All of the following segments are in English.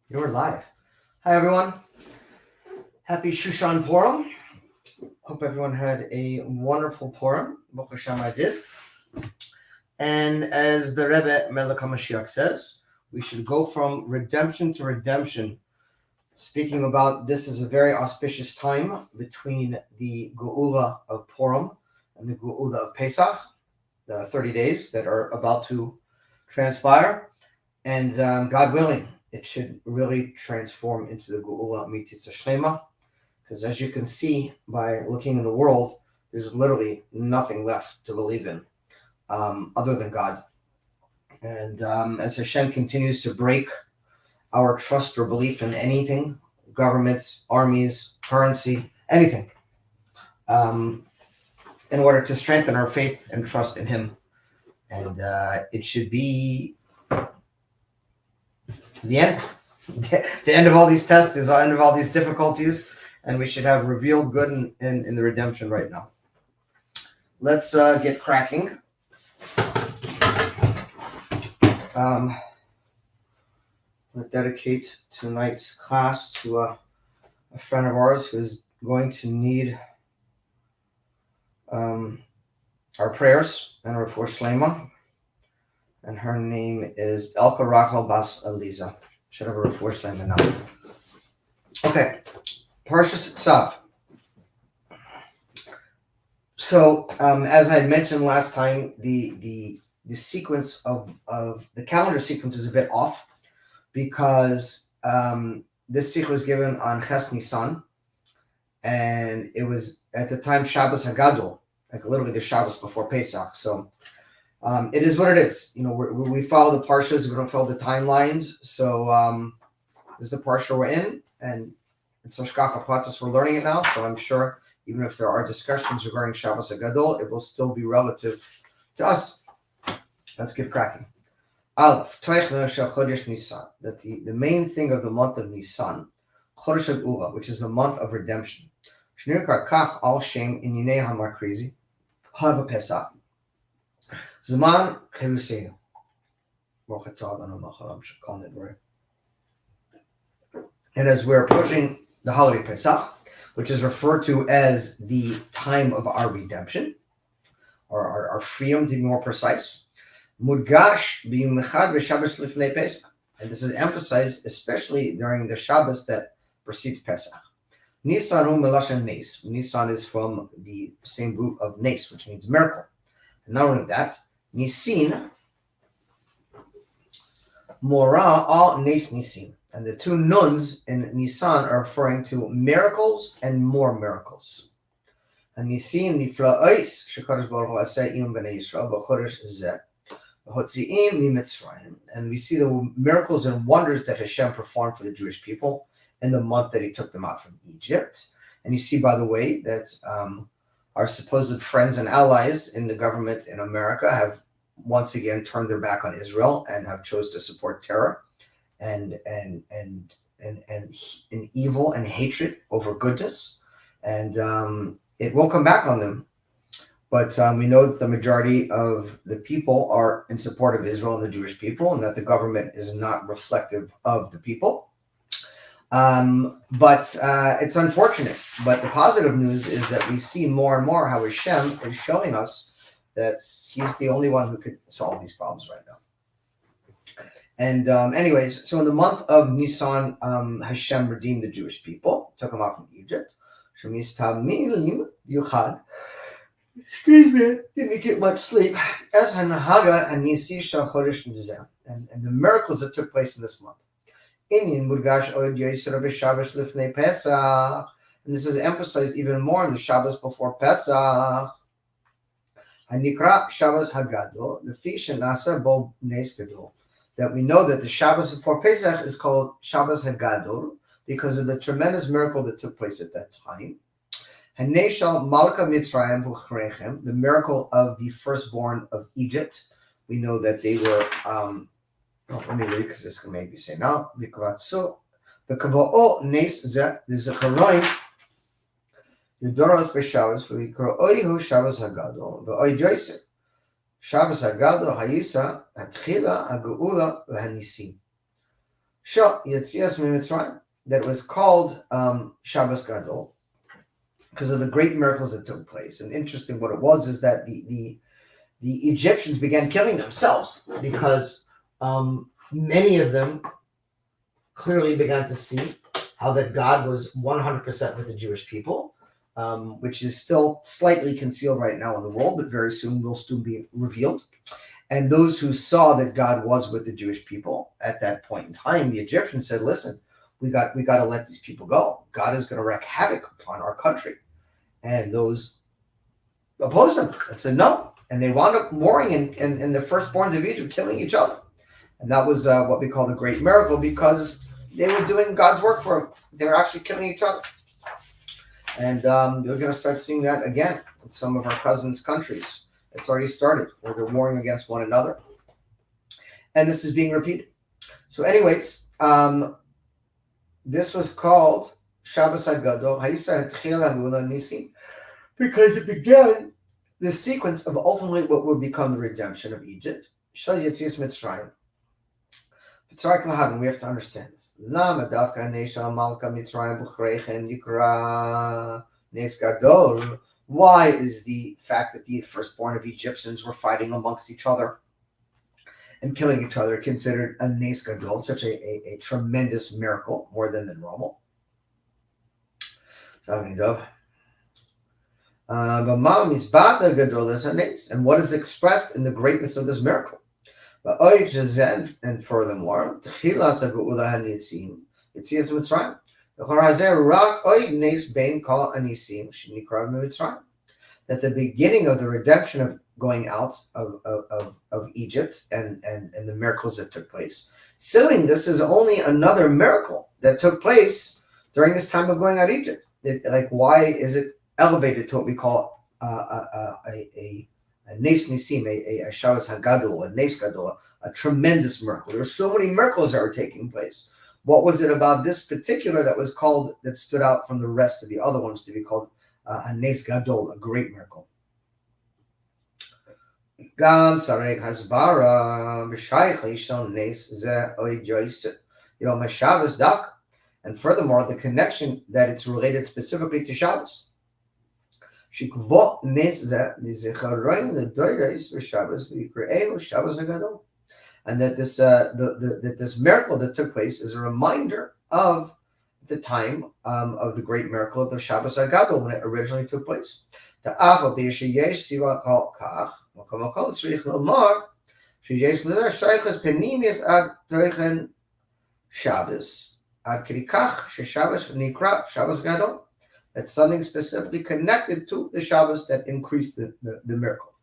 You're live. Hi, everyone. Happy Shushan Purim. Hope everyone had a wonderful Purim. Baruch Hashem, I did. And as the Rebbe Melech HaMashiach says, we should go from redemption to redemption. Speaking about this is a very auspicious time between the Geula of Purim and the Geula of Pesach, the 30 days that are about to transpire. And God willing, it should really transform into the Geula Mititza Shlema. Because as you can see by looking in the world, there's literally nothing left to believe in other than God. And as Hashem continues to break our trust or belief in anything, governments, armies, currency, anything, in order to strengthen our faith and trust in Him. And it should be the end. The end of all these tests is the end of all these difficulties. And we should have revealed good in the redemption right now. Let's get cracking. I'm going to dedicate tonight's class to a friend of ours who's going to need our prayers and our refuah shlema. And her name is Elka Rachel Bas Eliza. Should have a refuah shlema now. Okay. Parshas Tzav. So, as I mentioned last time, the sequence of the calendar sequence is a bit off because this sikh was given on Ches Nisan, and it was at the time Shabbos Hagadol, like literally the Shabbos before Pesach. So, it is what it is. You know, we follow the parshas, we don't follow the timelines. So, this is the parsha we're in, and it's Hashgacha Pratis, we're learning it now, so I'm sure even if there are discussions regarding Shabbos HaGadol, it will still be relative to us. Let's get cracking. Aleph, Toich Shel Chodesh Nisan, that the main thing of the month of Nisan, Chodesh Geula, which is the month of redemption. Shnirkar Kach Al Shem in Yinei HaMakrizi, Hag Pesach. Zman Cheruseinu. And as we're approaching the holiday Pesach, which is referred to as the time of our redemption, or our freedom, to be more precise. Mudgash b'yumechad v'Shabbos lifnei Pesach, and this is emphasized especially during the Shabbos that precedes Pesach. Nisan hu melashon nes. Nisan is from the same root of nes, which means miracle. And not only that, Nisin mora al nes nisim. And the two nuns in Nisan are referring to miracles and more miracles. And Nisim nifla'os shekadosh baruch hu aseh im b'nei Yisrael b'chodesh zeh v'hotzi'im miMitzrayim. And we see the miracles and wonders that Hashem performed for the Jewish people in the month that He took them out from Egypt. And you see, by the way, that our supposed friends and allies in the government in America have once again turned their back on Israel and have chose to support terror. And evil and hatred over goodness, and it will come back on them. But we know that the majority of the people are in support of Israel and the Jewish people, and that the government is not reflective of the people. But it's unfortunate. But the positive news is that we see more and more how Hashem is showing us that He's the only one who could solve these problems right now. And anyways, so in the month of Nisan, Hashem redeemed the Jewish people, took them out from Egypt. Excuse me, didn't get much sleep. And the miracles that took place in this month. And this is emphasized even more in the Shabbos before Pesach. Shabbos Hagadol, the fish and Nasa Bo Nes Gadol. That we know that the Shabbos before Pesach is called Shabbos HaGadol because of the tremendous miracle that took place at that time. Haneshal Malka Mitzrayim Buchrechem, the miracle of the firstborn of Egypt. We know that they were, let me read because this can maybe say now. So, the Kava'o Nes Zeh, the Zecharoim, the Doros B'Shabbos, for the Kro'oihu Shabbos HaGadol, the Oy Joseph. Shabbos Hagadol Hayisa Atchila Hageula V'Hanisim. Yetzias Mitzrayim, that it was called Shabbos Gadol because of the great miracles that took place. And interesting, what it was is that the Egyptians began killing themselves because many of them clearly began to see how that God was 100% with the Jewish people, which is still slightly concealed right now in the world, but very soon will soon be revealed. And those who saw that God was with the Jewish people at that point in time, the Egyptians said, listen, we got to let these people go. God is going to wreak havoc upon our country. And those opposed them and said no. And they wound up warring and the firstborns of Egypt killing each other. And that was what we call the great miracle, because they were doing God's work for them. They were actually killing each other. And we're going to start seeing that again in some of our cousins' countries. It's already started, where they're warring against one another. And this is being repeated. So anyways, this was called Shabbos HaGadol, because it began the sequence of ultimately what would become the redemption of Egypt. Shal Yetzias Mitzrayim. We have to understand this. Why is the fact that the firstborn of Egyptians were fighting amongst each other and killing each other considered a nes gadol, such a tremendous miracle, more than normal? And what is expressed in the greatness of this miracle? And furthermore, that the beginning of the redemption of going out of Egypt and the miracles that took place, sealing this is only another miracle that took place during this time of going out of Egypt. Why is it elevated to what we call a nes nisim, a Shabbos Hagadol, a nes gadol, a tremendous miracle? There were so many miracles that were taking place. What was it about this particular that stood out from the rest of the other ones to be called a nes gadol, a great miracle? And furthermore, the connection that it's related specifically to Shabbos. And that this miracle that took place is a reminder of the time of the great miracle of the Shabbos HaGadol when it originally took place. That's something specifically connected to the Shabbos that increased the miracle.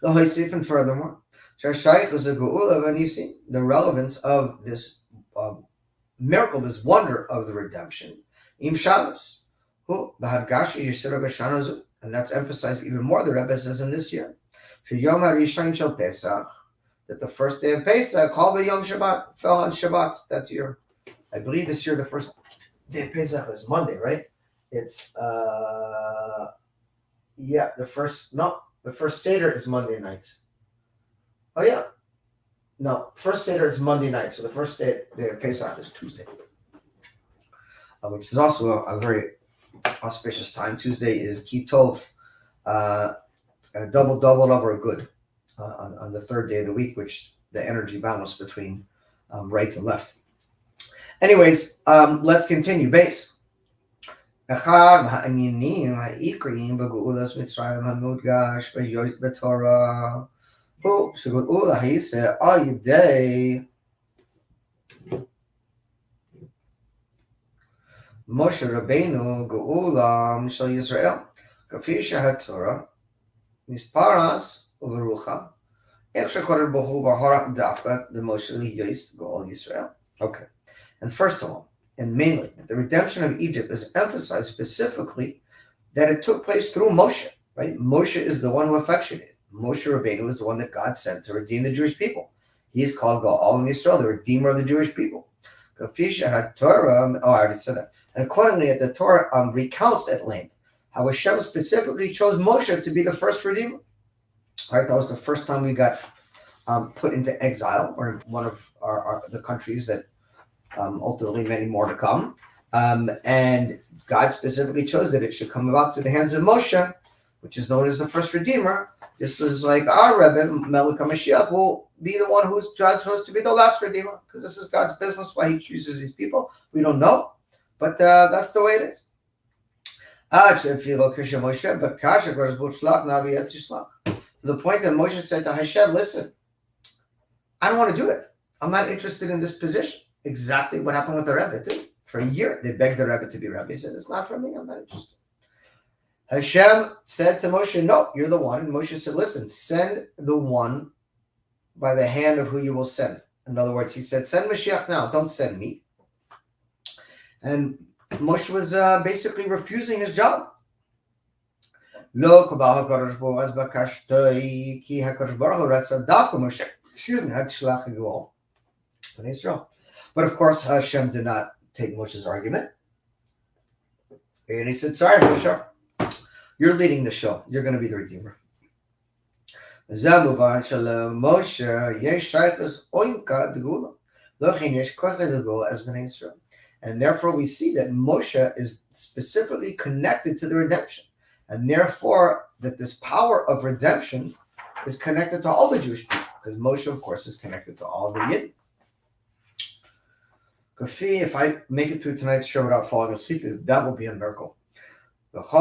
And furthermore, the relevance of this miracle, this wonder of the redemption, Im Shabbos, and that's emphasized even more. The Rebbe says in this year, that the first day of Pesach, Yom Shabbat, fell on Shabbat that year. I believe this year the first day of Pesach is Monday, right? It's the first Seder is Monday night. Oh yeah. No, first Seder is Monday night, so the first day of Pesach is Tuesday. Which is also a very auspicious time. Tuesday is Kitov, a double over a good on the third day of the week, which the energy balance between right and left. Anyways, let's continue. Base. אחד העניינים העיקריים בגאולת מצרים המודגש בתורה הוא שגאולה הייתה על ידי משה רבנו גאולה של ישראל, כפי שהתורה מספרס וברוכה, איך שקורא בו בהוראה דווקא למשה להיות גאול ישראל. Okay, and first of all, and mainly, the redemption of Egypt is emphasized specifically that it took place through Moshe, right? Moshe is the one who effectuated it. Moshe Rabbeinu is the one that God sent to redeem the Jewish people. He is called Gaal Yisrael, the redeemer of the Jewish people. Torah, I already said that. And accordingly, the Torah recounts at length how Hashem specifically chose Moshe to be the first redeemer. All right, that was the first time we got put into exile, or in one of the countries that ultimately many more to come. And God specifically chose that it should come about through the hands of Moshe, which is known as the first Redeemer. This is like our Rebbe, Melech HaMashiach, will be the one who God chose to be the last Redeemer, because this is God's business, why he chooses these people. We don't know, but that's the way it is. To the point that Moshe said to Hashem, listen, I don't want to do it. I'm not interested in this position. Exactly what happened with the Rebbe, too. For a year, they begged the Rebbe to be Rebbe. He said, it's not for me. I'm not interested. Hashem said to Moshe, no, you're the one. And Moshe said, listen, send the one by the hand of who you will send. In other words, he said, send Moshiach now. Don't send me. And Moshe was basically refusing his job. But of course, Hashem did not take Moshe's argument. And he said, sorry, Moshe, you're leading the show. You're going to be the Redeemer. And therefore, we see that Moshe is specifically connected to the redemption. And therefore, that this power of redemption is connected to all the Jewish people. Because Moshe, of course, is connected to all the Yidden. Kafi, if I make it through tonight's show without falling asleep, that will be a miracle. And as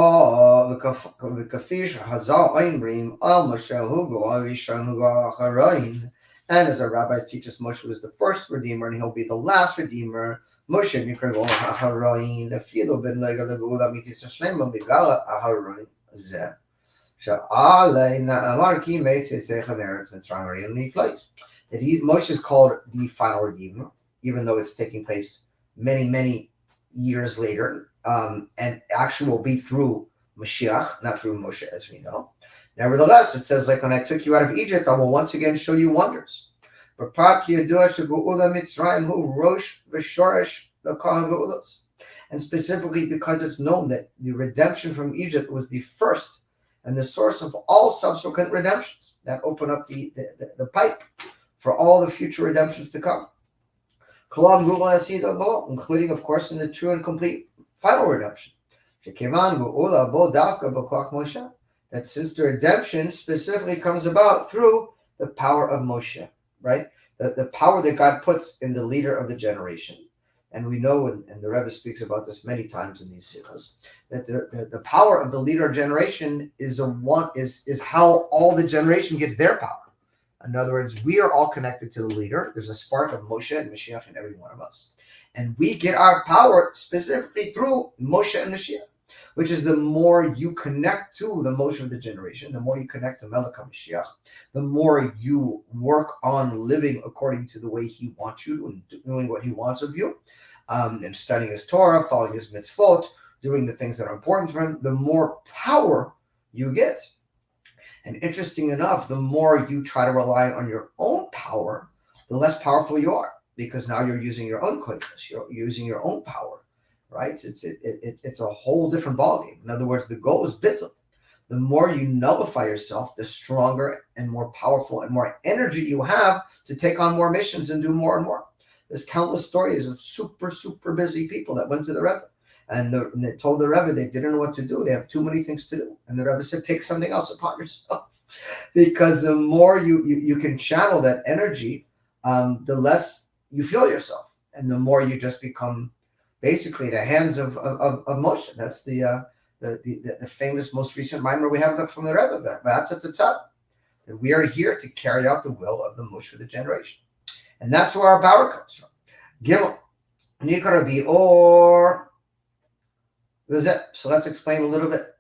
our rabbis teach us, Moshe was the first Redeemer, and he'll be the last Redeemer. Moshe Mikra Aharon, the Filo ben Lega the Gula Mitis Shlem Migala Aharon Ze. Sha'ale Na'amarki makes his Sechaneret Mitzrayim and he flies. That Moshe is called the final Redeemer, even though it's taking place many, many years later, and actually will be through Mashiach, not through Moshe, as we know. Nevertheless, it says, like, when I took you out of Egypt, I will once again show you wonders. And specifically because it's known that the redemption from Egypt was the first and the source of all subsequent redemptions that open up the pipe for all the future redemptions to come. Including, of course, in the true and complete final redemption. That since the redemption specifically comes about through the power of Moshe, right? The power that God puts in the leader of the generation. And we know, and the Rebbe speaks about this many times in these sikhs, that the power of the leader of generation is how all the generation gets their power. In other words, we are all connected to the leader. There's a spark of Moshe and Mashiach in every one of us. And we get our power specifically through Moshe and Mashiach, which is the more you connect to the Moshe of the generation, the more you connect to Melech HaMashiach, the more you work on living according to the way he wants you and doing what he wants of you, and studying his Torah, following his mitzvot, doing the things that are important for him, the more power you get. And interesting enough, the more you try to rely on your own power, the less powerful you are, because now you're using your own kodesh, you're using your own power, right? It's a whole different ballgame. In other words, the goal is bittul. The more you nullify yourself, the stronger and more powerful and more energy you have to take on more missions and do more and more. There's countless stories of super, super busy people that went to the Rebbe. And they told the Rebbe they didn't know what to do. They have too many things to do. And the Rebbe said, take something else upon yourself. Because the more you can channel that energy, the less you feel yourself. And the more you just become basically the hands of Moshe. That's the famous, most recent mimer we have from the Rebbe. That's at the top. That we are here to carry out the will of the Moshe of the generation. And that's where our power comes from. Gimel. Nikarabi or... So let's explain a little bit.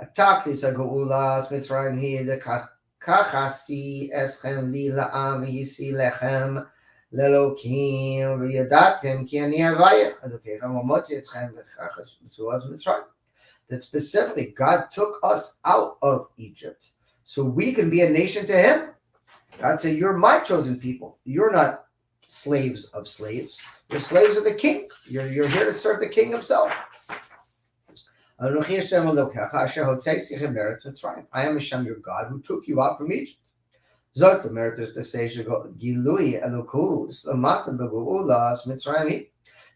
Atakis agoulas mitzrayim hi de kachasi eschem li la'am yisi lechem lelokim v'yadatim ki ani havaya adokechem v'motzi etchem v'chachas mitzuas mitzrayim. That specifically God took us out of Egypt so we can be a nation to him. God said, you're my chosen people. You're not slaves of slaves. You're slaves of the king. You're here to serve the king himself. I am Hashem, your God, who took you out from Egypt. Zot, the merit is to say, Gilui Elokus, Lamata Begulas, Mitzrayim.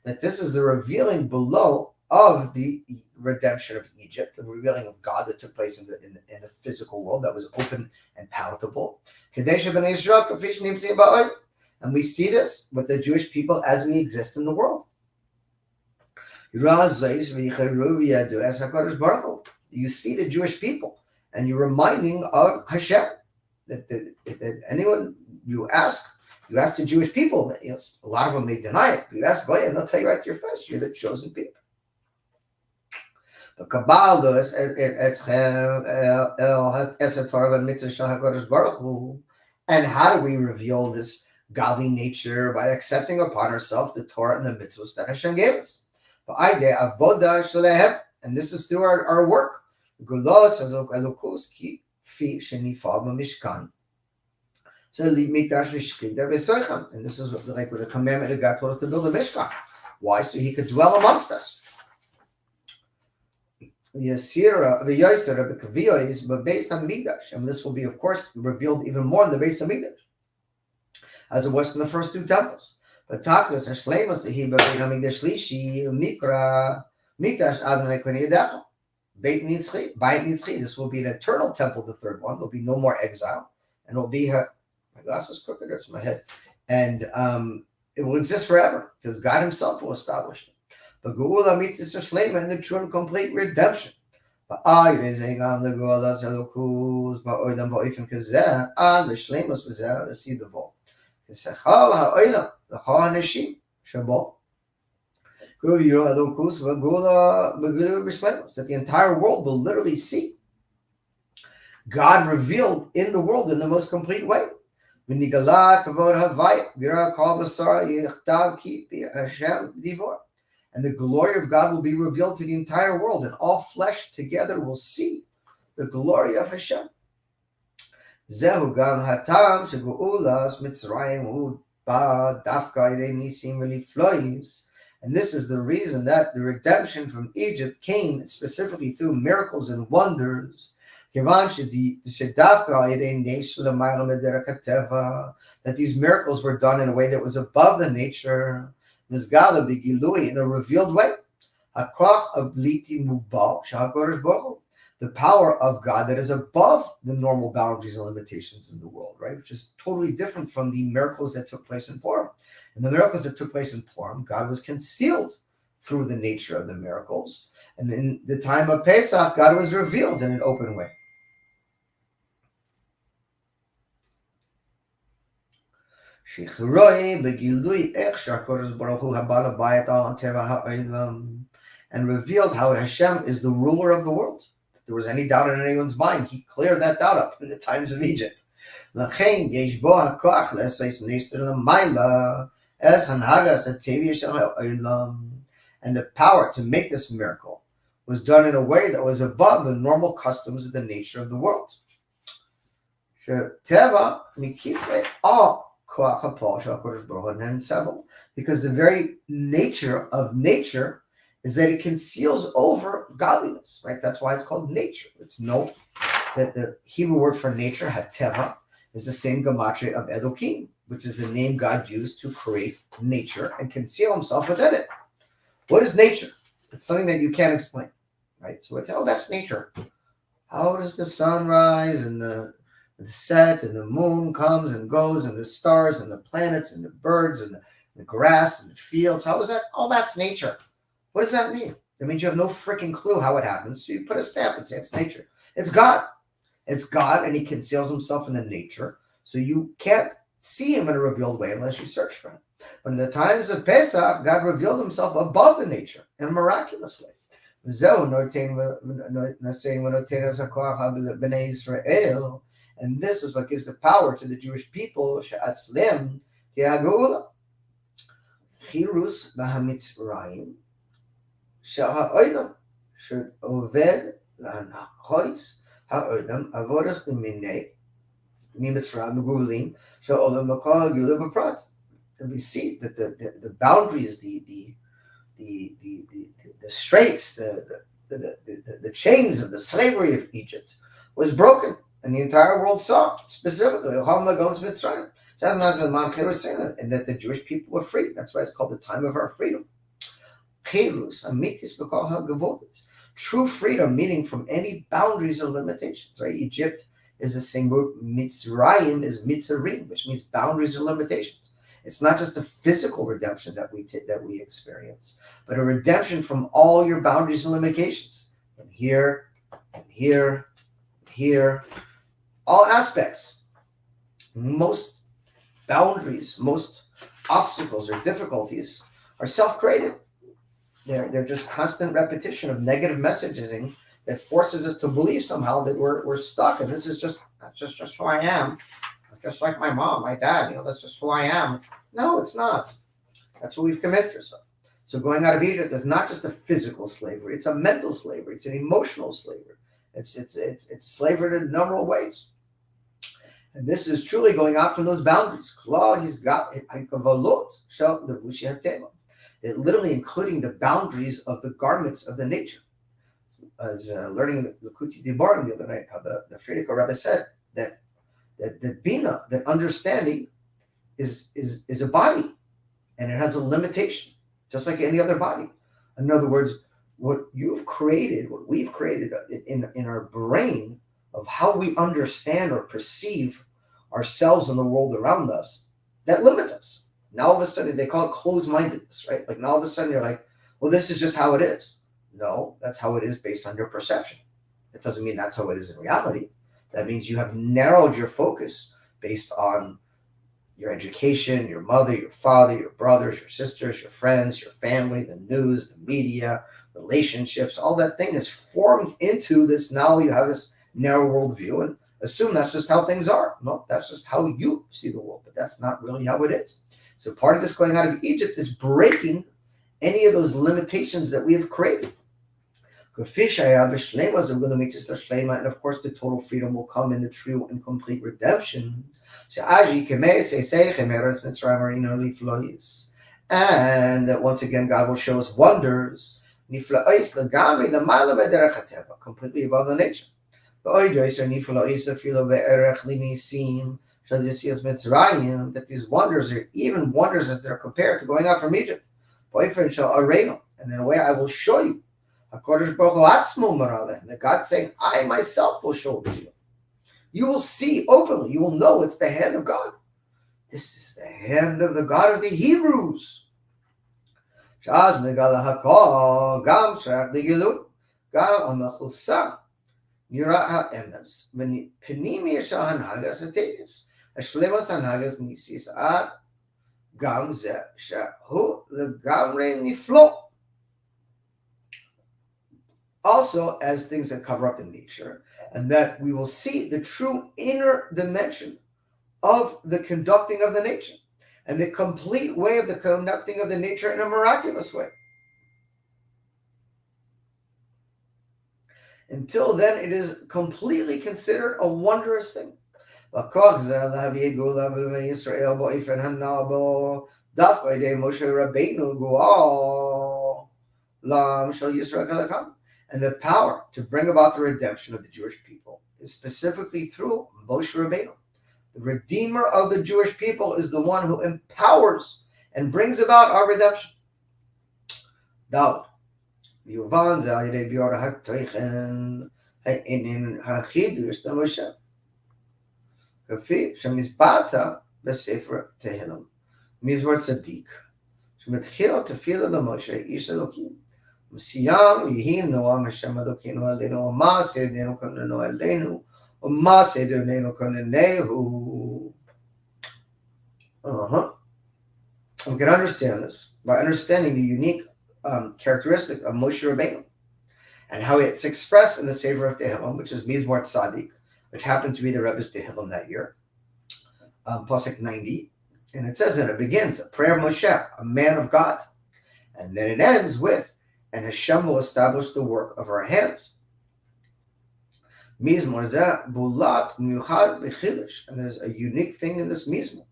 that this is the revealing below of the redemption of Egypt, the revealing of God that took place in the physical world that was open and palatable. And we see this with the Jewish people as we exist in the world. You see the Jewish people, and you're reminding of Hashem. That anyone you ask the Jewish people, that a lot of them may deny it. But you ask Goy, and they'll tell you right to your face, you're the chosen people. The Kabbalah does and how do we reveal this godly nature? By accepting upon ourselves the Torah and the mitzvahs that Hashem gave us. And this is through our work. So the Mikdash V'Shechita V'Soichem, and this is like with the commandment that God told us to build a Mishkan. Why? So He could dwell amongst us. Yasira v'Yosera v'Kaviyos, but based on Mikdash, and this will be, of course, revealed even more in the base of Mikdash, as it was in the first two temples. But Tachlis Hashleimus the Hebrew Mikdash Shlishi Mikra Mikdash Adonai K'nei Yadecha Beit Nitzchi Beit Nitzchi. This will be an eternal temple, the third one. There'll be no more exile, and it'll be my glass is crooked. That's my head, and it will exist forever because God Himself will establish it. But Geula Mitzvah Shleima and the true and complete redemption. But the Shleimus V'Zeh the seed of all. The Ha'anishim Shabo. That the entire world will literally see God revealed in the world in the most complete way. And the glory of God will be revealed to the entire world, and all flesh together will see the glory of Hashem. And this is the reason that the redemption from Egypt came specifically through miracles and wonders. That these miracles were done in a way that was above the nature, in a revealed way. The power of God that is above the normal boundaries and limitations in the world, right? Which is totally different from the miracles that took place in Purim. In the miracles that took place in Purim, God was concealed through the nature of the miracles. And in the time of Pesach, God was revealed in an open way. And revealed how Hashem is the ruler of the world. If there was any doubt in anyone's mind, He cleared that doubt up in the times of Egypt. And the power to make this miracle was done in a way that was above the normal customs of the nature of the world. Because the very nature of nature is that it conceals over godliness, right? That's why it's called nature. It's note that the Hebrew word for nature, hateva, is the same gematria of Elohim, which is the name God used to create nature and conceal Himself within it. What is nature? It's something that you can't explain, right? So it's, that's nature. How does the sun rise and the set and the moon comes and goes and the stars and the planets and the birds and the grass and the fields? How is that? Oh, that's nature. What does that mean? That means you have no freaking clue how it happens. So you put a stamp and say it's nature. It's God. It's God, and He conceals Himself in the nature. So you can't see Him in a revealed way unless you search for Him. But in the times of Pesach, God revealed Himself above the nature in a miraculous way. And this is what gives the power to the Jewish people. Chirus b'hamitzrayim sha'ha'olam she'oved l'hanachos ha'olam avodas l'minei mimitzrayim gulim she'olam l'kol gula b'prat. And we see that the boundaries, the straits, the chains of the slavery of Egypt was broken, and the entire world saw specifically and that the Jewish people were free. That's why it's called the time of our freedom. Chilus, amitis b'kol ha'gavolis. True freedom, meaning from any boundaries or limitations. Right? Egypt is the same word. Mitzrayim is mitzarim, which means boundaries or limitations. It's not just a physical redemption that we experience, but a redemption from all your boundaries and limitations. And here, and here, and here, all aspects. Most boundaries, most obstacles or difficulties are self-created. They're just constant repetition of negative messaging that forces us to believe somehow that we're stuck, and this is just who I am. Just like my mom, my dad, that's just who I am. No, it's not. That's what we've convinced ourselves. So going out of Egypt is not just a physical slavery; it's a mental slavery. It's an emotional slavery. It's slavery in a number of ways. And this is truly going out from those boundaries. He's got it literally including the boundaries of the garments of the nature. As learning Lakuti Dibarim the other night, how the Frierdiker Rebbe said that Bina, that understanding is a body, and it has a limitation, just like any other body. In other words, what we've created in our brain of how we understand or perceive ourselves and the world around us, that limits us. Now all of a sudden, they call it closed-mindedness, right? Like now all of a sudden you're like, well, this is just how it is. No, that's how it is based on your perception. That doesn't mean that's how it is in reality. That means you have narrowed your focus based on your education, your mother, your father, your brothers, your sisters, your friends, your family, the news, the media, relationships. All that thing is formed into this. Now you have this narrow worldview and assume that's just how things are. No, that's just how you see the world, but that's not really how it is. So part of this going out of Egypt is breaking any of those limitations that we have created. And of course, the total freedom will come in the true and complete redemption. And that once again, God will show us wonders, completely above the nature. That these wonders are even wonders as they're compared to going out from Egypt. And in a way, I will show you. That God's saying, I myself will show it to you. You will see openly. You will know it's the hand of God. This is the hand of the God of the Hebrews. Also, as things that cover up in nature, and that we will see the true inner dimension of the conducting of the nature, and the complete way of the conducting of the nature in a miraculous way. Until then, it is completely considered a wondrous thing. And the power to bring about the redemption of the Jewish people is specifically through Moshe Rabbeinu. The Redeemer of the Jewish people is the one who empowers and brings about our redemption. Daud. Mizmor Tzaddik. שמתחיל תפילה למשה איש אלוקים. מסוים יהי נועם השם אלוקינו עלינו, ומעשה ידינו כוננו עלינו, ומעשה ידינו כוננהו. We can understand this by understanding the unique characteristic of Moshe Rabbeinu and how it's expressed in the Sefer of Tehillim, which is Mizmor Tzaddik, which happened to be the Rebbe's Tehillim that year, Pasuk 90. And it says that it begins, a prayer of Moshe, a man of God. And then it ends with, and Hashem will establish the work of our hands. Mizmor zeh bulat miuchad b'chidush. And there's a unique thing in this Mizmor.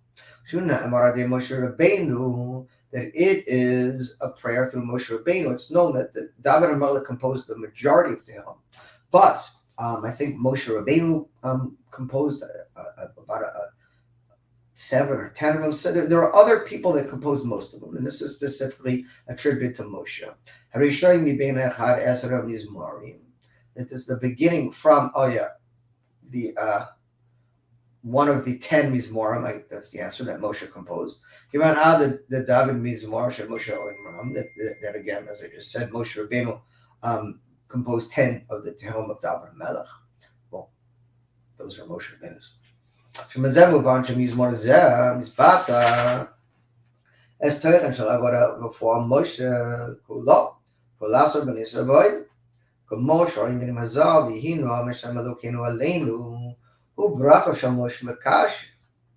Moshe Rabbeinu, that it is a prayer through Moshe Rabbeinu. It's known that David HaMelech composed the majority of Tehillim. But I think Moshe Rabbeinu composed about 7 or 10 of them. So there are other people that composed most of them, and this is specifically attributed to Moshe. That is the beginning from the one of the 10 Mizmorim. That's the answer that Moshe composed. The David Mizmor Moshe that again, as I just said, Moshe Rabbeinu composed 10 of the Tehom of David Melech. Well, those are Moshe Rabbeinu's. שמזה מובן שמזמור זה מספתה תוכן של עבודה בפועל משה כולו ולעשות בניסוי בויד כמו שרואים בנים הזר ויהינו משם אלוקינו עלינו וברכה של משה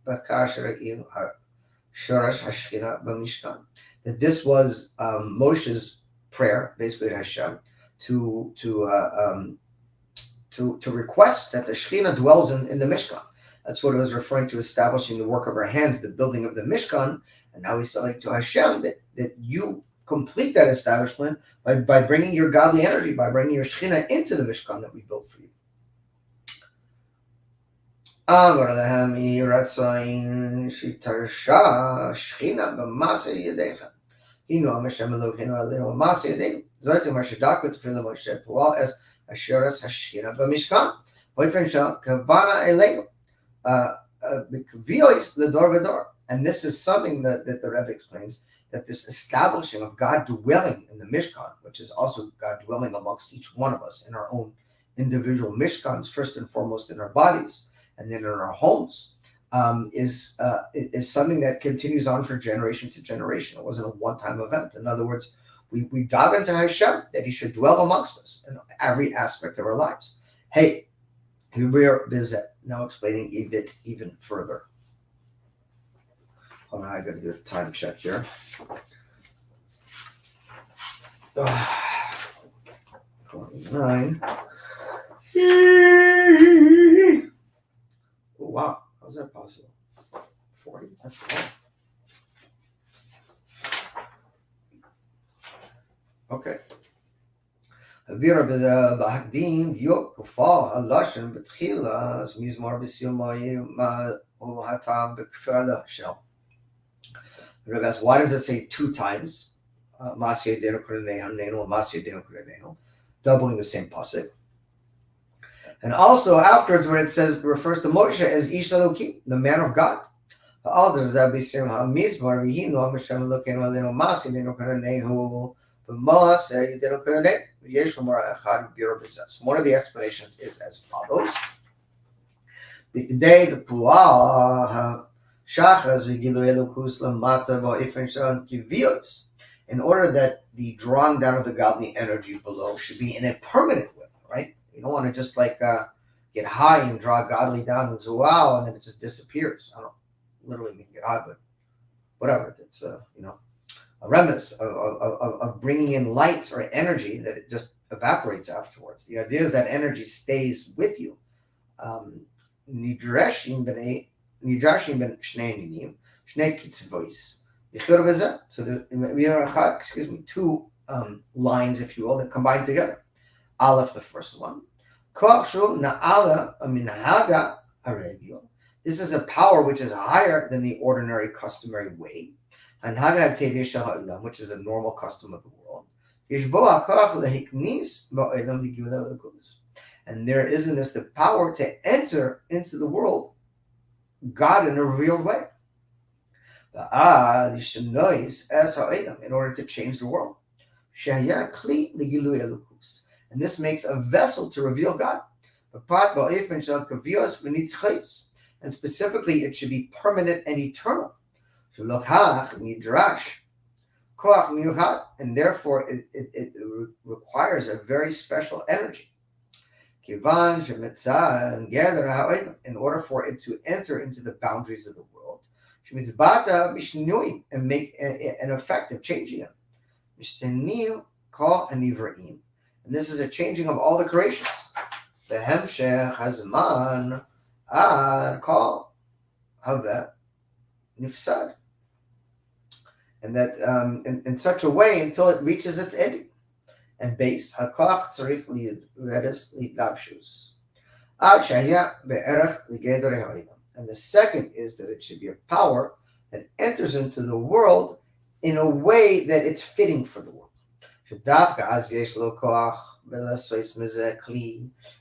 בקש ראינו שורש השכינה במשכן. That this was Moshe's prayer, basically to Hashem, to request that the Shekhinah dwells in the Mishkan. That's what it was referring to, establishing the work of our hands, the building of the Mishkan. And now he's telling to Hashem that you complete that establishment by bringing your godly energy, by bringing your Shekhinah into the Mishkan that we built for you. And this is something that the Rebbe explains, that this establishing of God dwelling in the Mishkan, which is also God dwelling amongst each one of us in our own individual Mishkans, first and foremost in our bodies, and then in our homes, is something that continues on for generation to generation. It wasn't a one-time event. In other words, we dive into Hashem, that He should dwell amongst us in every aspect of our lives. Hey, here is now explaining even further. Hold on, I got to do a time check here. Oh, 29. Oh, wow, how's that possible? 40? That's low. Okay. Habira b'hakdim diok kufal halashon b'tchila as mizmor b'siyomai ma hatam b'kfala shel. Rebbe asks, why does it say 2 times? Masya denu kurenehu nenu, masya denu kurenehu, doubling the same pasuk. And also afterwards, when it says refers to Moshe as Ish Elokim, the man of God. Others that be saying mizmor v'hinu Hashem Elokeinu alenu masya denu kurenehu. One of the explanations is as follows. In order that the drawing down of the godly energy below should be in a permanent way, right? You don't want to just get high and draw godly down and say, wow, and then it just disappears. I don't literally mean get high, but whatever. It's, a reminisce of bringing in light or energy that it just evaporates afterwards. The idea is that energy stays with you. Nidrashim ben shnei ninim, shnei kitzvois. So we are, 2 lines, if you will, that combine together. Aleph, the first one. This is a power which is higher than the ordinary customary way. And which is a normal custom of the world. And there is in this the power to enter into the world God in a revealed way. In order to change the world. And this makes a vessel to reveal God. And specifically, it should be permanent and eternal. And therefore it requires a very special energy in order for it to enter into the boundaries of the world and make an effective changing it. And this is a changing of all the creations. The hemshech hazman call nifsad. And that in such a way until it reaches its ending. And base hakach tzarich liredus lidavshus. Ad shaya be'erach ligeder haridam. And the second is that it should be a power that enters into the world in a way that it's fitting for the world.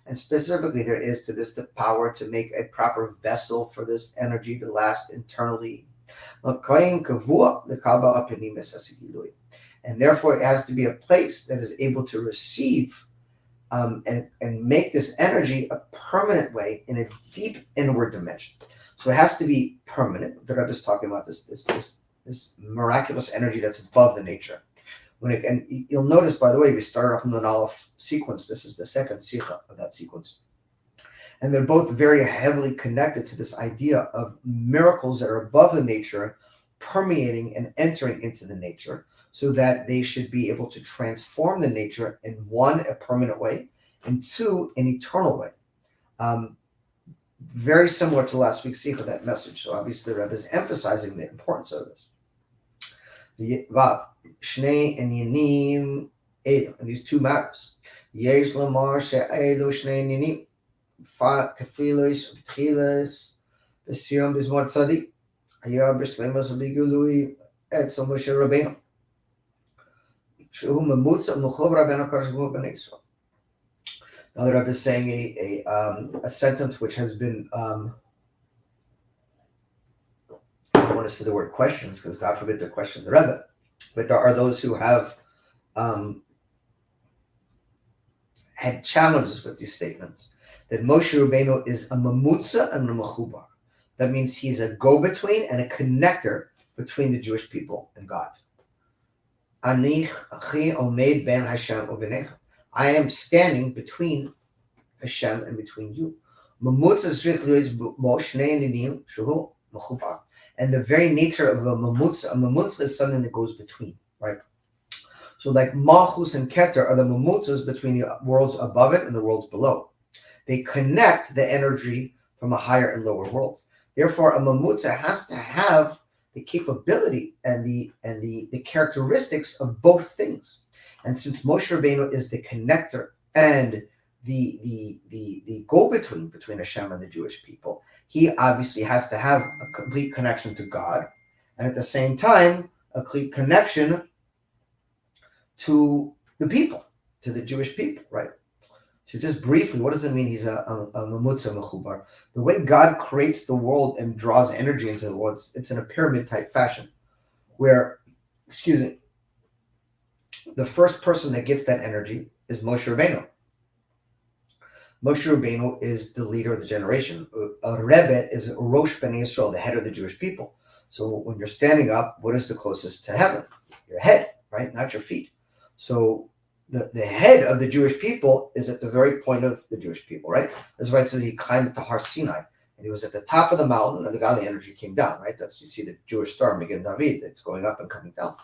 And specifically, there is to this the power to make a proper vessel for this energy to last internally. And therefore, it has to be a place that is able to receive and make this energy a permanent way in a deep inward dimension. So it has to be permanent. The Rebbe is talking about this miraculous energy that's above the nature. And you'll notice, by the way, we started off in the Aleph sequence. This is the second sikha of that sequence. And they're both very heavily connected to this idea of miracles that are above the nature, permeating and entering into the nature, so that they should be able to transform the nature in one, a permanent way, and two, an eternal way. Very similar to last week's sikha, that message. So obviously the Rebbe is emphasizing the importance of this. Shnei and Yanim, these two matters. Yesh Lamar She'elu Shnei Yanim, Kafilos, B'tchilas, B'siyom B'zmor Tzadik, Hayah B'shleimas B'gului, Etzel Moshe Rabbeinu. Shehu Memutza M'chov Rabbeinu Kadosh Baruch Hu B'nei Yisrael. Now the Rebbe is saying a sentence which has been, I don't want to say the word questions, because God forbid to question the Rebbe, but there are those who have had challenges with these statements, that Moshe Rabbeinu is a mamutza and a mechubar. That means he's a go-between and a connector between the Jewish people and God. Ani achi omed ben Hashem uvenecha. I am standing between Hashem and between you. Mamutza is mechubar. And the very nature of a mamutza is something that goes between, right? So like Malchus and Keter are the mamutzas between the worlds above it and the worlds below. They connect the energy from a higher and lower world. Therefore, a mamutza has to have the capability and the characteristics of both things. And since Moshe Rabbeinu is the connector and the go-between between Hashem and the Jewish people, he obviously has to have a complete connection to God, and at the same time, a complete connection to the people, to the Jewish people, right? So just briefly, what does it mean he's a mamutza mechubar? The way God creates the world and draws energy into the world, it's in a pyramid-type fashion, where, the first person that gets that energy is Moshe Rabbeinu. Moshe Rabbeinu is the leader of the generation. A Rebbe is Rosh Bnei Yisrael, the head of the Jewish people. So when you're standing up, what is the closest to heaven? Your head, right? Not your feet. So the head of the Jewish people is at the very point of the Jewish people, right? That's why it says he climbed to Har Sinai. And he was at the top of the mountain, and the godly energy came down, right? That's, you see the Jewish star, Magen David, it's going up and coming down.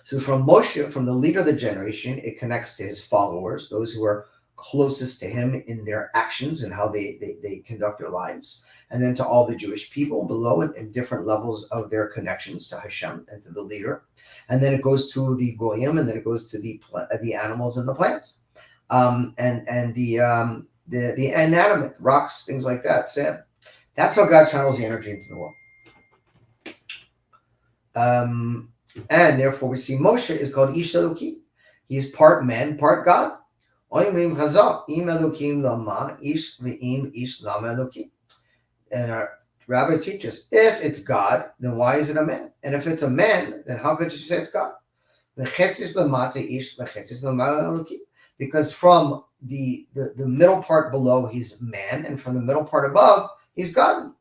So from Moshe, from the leader of the generation, it connects to his followers, those who are closest to him in their actions and how they conduct their lives, and then to all the Jewish people below in different levels of their connections to Hashem and to the leader. And then it goes to the goyim, and then it goes to the animals and the plants, and the inanimate rocks, things like that, sand. That's how God channels the energy into the world. And therefore we see Moshe is called Ish Elokim. He's part man, part God. And our rabbi teaches, if it's God, then why is it a man? And if it's a man, then how could you say it's God? Because from the middle part below, he's man, and from the middle part above, he's God.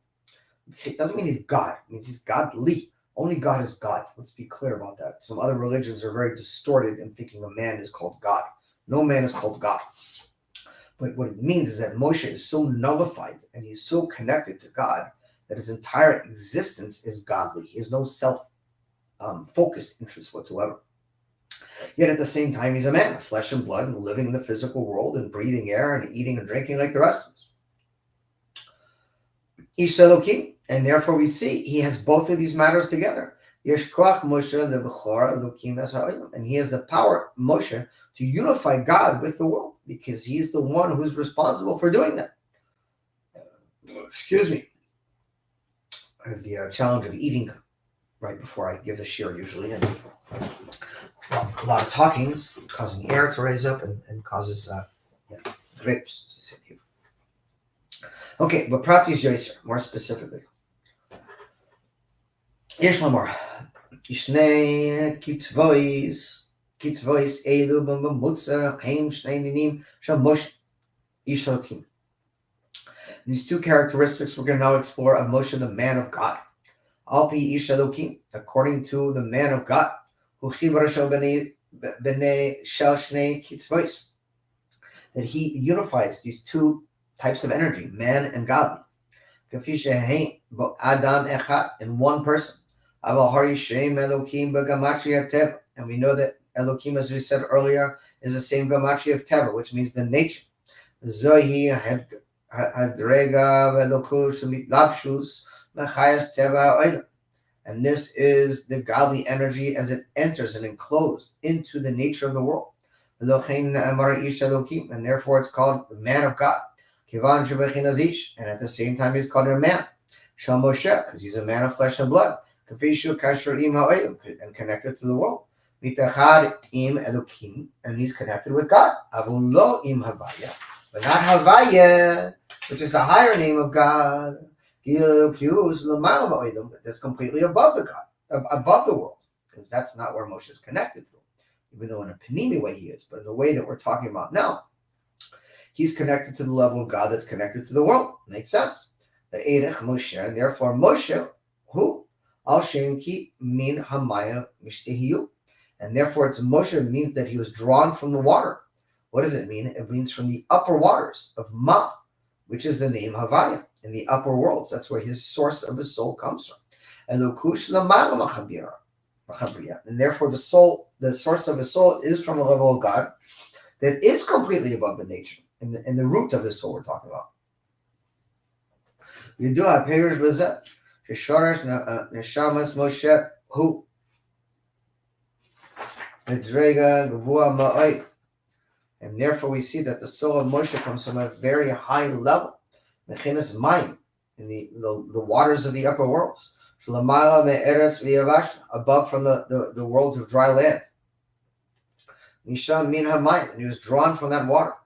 It doesn't mean he's God. It means he's godly. Only God is God. Let's be clear about that. Some other religions are very distorted in thinking a man is called God. No man is called God. But what it means is that Moshe is so nullified and he's so connected to God that his entire existence is godly. He has no self-focused interest whatsoever. Yet at the same time, he's a man of flesh and blood and living in the physical world and breathing air and eating and drinking like the rest of us. Ish Elokim, and therefore we see he has both of these matters together. Yesh koach Moshe lebechor Elokim es ha'olam, and he has the power, Moshe, to unify God with the world, because he's the one who's responsible for doing that. Excuse me. I have the challenge of eating right before I give the shir usually, and a lot of talkings causing air to raise up and causes grapes, as I said here. Okay, but Pratis Yoiser, more specifically. Yesh Lamor. Ishnei Kitzvois Elu B'Mutza Haim Shnei Ninim Shamosh Ishokim. These two characteristics we're going to now explore of Moshe, the man of God. Alpi Ish Elokim, according to the man of God, who Chibra Shel B'nei Shel Shnei Kitzvois, that he unifies these two types of energy, man and godly. Kafi Shehein Adam Echad, in one person. Aval Hari Shem Elokim B'Gamatria Teva, and we know that Elokim, as we said earlier, is the same Gamatria of Teva, which means the nature. Zohi Hadrega Velokush Labshus Machayas Teva Oila. And this is the godly energy as it enters and enclosed into the nature of the world. And therefore it's called the man of God. And at the same time he's called a man. Shal Moshe, because he's a man of flesh and blood. And connected to the world. And he's connected with God. But not Havaya, which is the higher name of God. That's completely above the God, above the world, because that's not where Moshe is connected to, even though in a Panimi way he is, but in the way that we're talking about now, he's connected to the level of God that's connected to the world. Makes sense. The Erech Moshe, and therefore Moshe, who al Shenki min Hamaya Mishtihiyu, and therefore it's Moshe means that he was drawn from the water. What does it mean? It means from the upper waters of Ma, which is the name Havaya. In the upper worlds, that's where his source of his soul comes from. And therefore the soul, the source of his soul is from a level of God that is completely above the nature, in the root of his soul we're talking about. We do have payers with that. Neshamas Moshe who and therefore we see that the soul of Moshe comes from a very high level. Mechinas Mayim, in the waters of the upper worlds. Above from the worlds of dry land. Nisham min hamayim, and he was drawn from that water.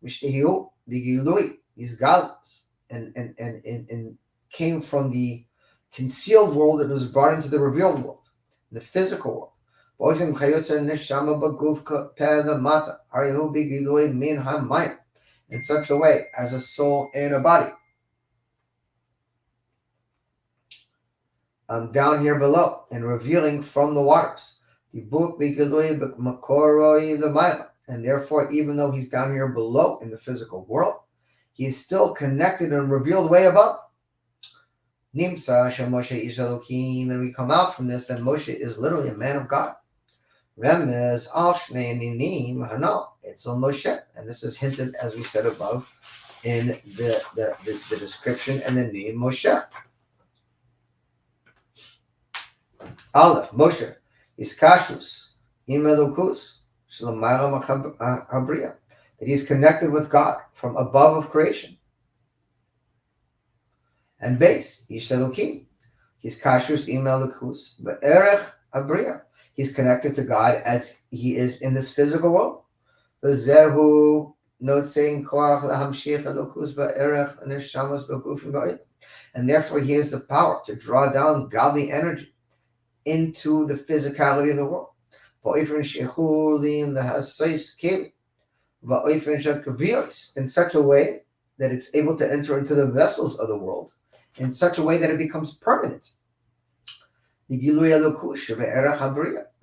Mishtihiu bigilui, these galus, and came from the concealed world that was brought into the revealed world, the physical world. In such a way as a soul and a body. Down here below and revealing from the waters. And therefore, even though he's down here below in the physical world, he's still connected in a revealed way above. And we come out from this that Moshe is literally a man of God. Remez al shnei ninim hana etzel Moshe, and this is hinted, as we said above, in the description and the name Moshe. Aleph Moshe is kashrus imelukus shelamayla habriya, that he is connected with God from above of creation. And base ish elukim, he's kashrus imelukus be'erech habriya. He's connected to God as he is in this physical world. And therefore he has the power to draw down godly energy into the physicality of the world. In such a way that it's able to enter into the vessels of the world, in such a way that it becomes permanent.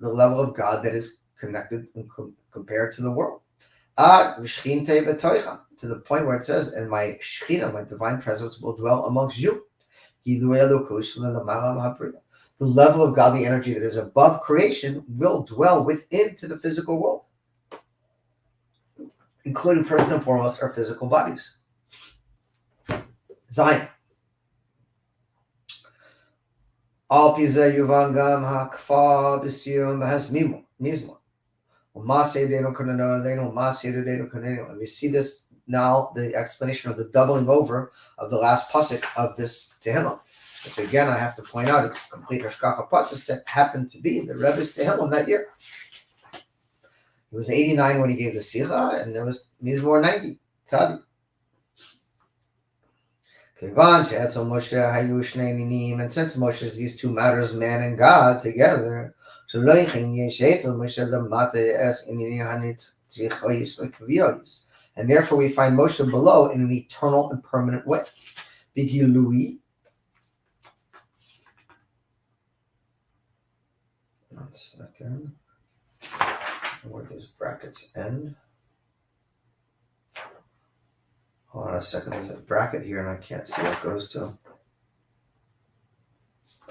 The level of God that is connected and compared to the world. To the point where it says, and my Shekhinah, my divine presence, will dwell amongst you. The level of godly energy that is above creation will dwell within to the physical world, including first and foremost our physical bodies. Zion. Al pize yuvan gam hakfa b'siyum has mizmor. And we see this now, the explanation of the doubling over of the last pasuk of this Tehillim. which again I have to point out, it's complete Hashgacha Pratis that happened to be the Rebbe's Tehillim that year. He was 89 when he gave the Sicha, and there was Mizmor 90. Tzadi. And since Moshe is these two matters, man and God, together, and therefore we find Moshe below in an eternal and permanent way. Bigilui. One second. Where these brackets end. Hold on a second. There's a bracket here and I can't see what it goes to.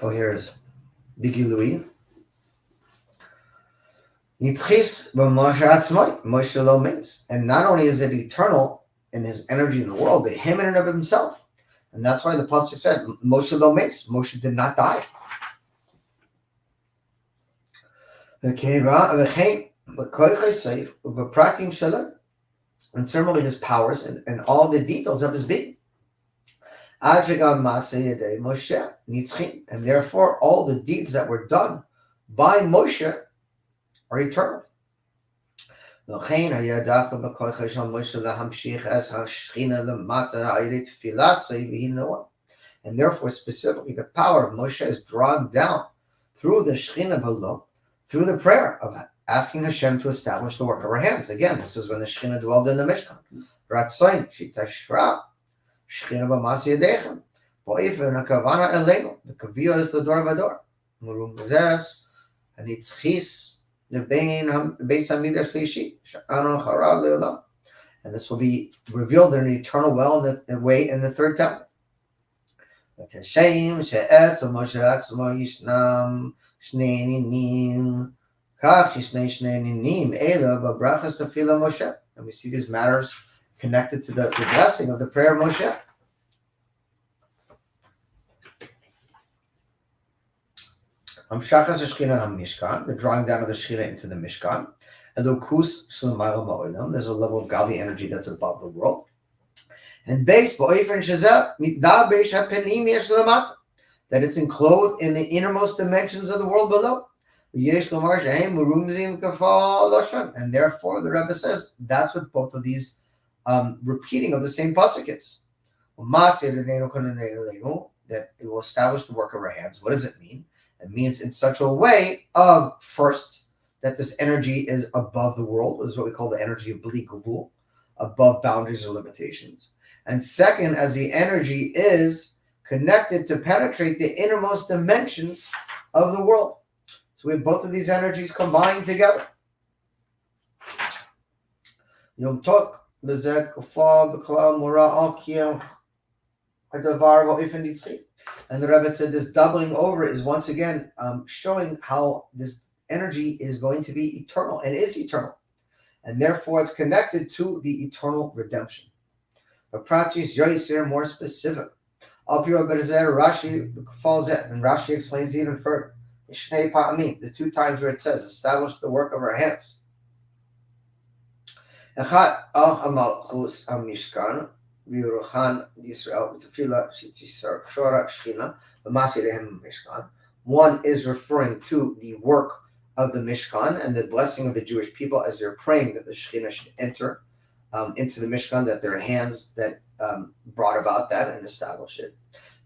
Oh, here it is. Bigilui. And not only is it eternal in his energy in the world, but him in and of himself. And that's why the pasuk said, Moshe lo meis. Moshe did not die. And similarly his powers and all the details of his being. And therefore all the deeds that were done by Moshe are eternal. And therefore specifically the power of Moshe is drawn down through the Shekhinah below, through the prayer of asking Hashem to establish the work of our hands. Again, this is when the Shekhinah dwelled in the Mishkan. Ratzoin, Shitashra, Shekhinah b'masi yadechem, bo'ifin hakavana elenu, the kaviyah is the door vador, murum bezes, and itzchis, the bein beis hamidrash shlishi, sha'anu charav le'olam. And this will be revealed in an eternal way in the third temple. V'kashem she'etz Moshe atzmo yishnam shnei ninim. And we see these matters connected to the blessing of the prayer of Moshe. The drawing down of the Shekhinah into the Mishkan. There's a level of godly energy that's above the world. And base that it's enclosed in the innermost dimensions of the world below. And therefore the Rebbe says that's what both of these repeating of the same pasuk is. That it will establish the work of our hands. What does it mean? It means in such a way of, first, that this energy is above the world, is what we call the energy of Bli Gavul, above boundaries or limitations. And second, as the energy is connected to penetrate the innermost dimensions of the world. So we have both of these energies combined together. Yom Tok, Bezek, Kufal, Beklal, Mura, Al Kiyam, Adavar, Va'ifan Yitzchi. And the Rebbe said this doubling over is once again showing how this energy is going to be eternal and is eternal. And therefore it's connected to the eternal redemption. But Pratis Yoisir, more specific. Al Piro Bezer, Rashi, Kufal Zet, and Rashi explains even further. The two times where it says establish the work of our hands. Echat al hamalchus hamishkan v'yurachan Yisrael v'tefila shora shchina v'masirehem mishkan. One is referring to the work of the Mishkan and the blessing of the Jewish people as they're praying that the Shekhinah should enter into the Mishkan, that their hands that brought about that and establish it.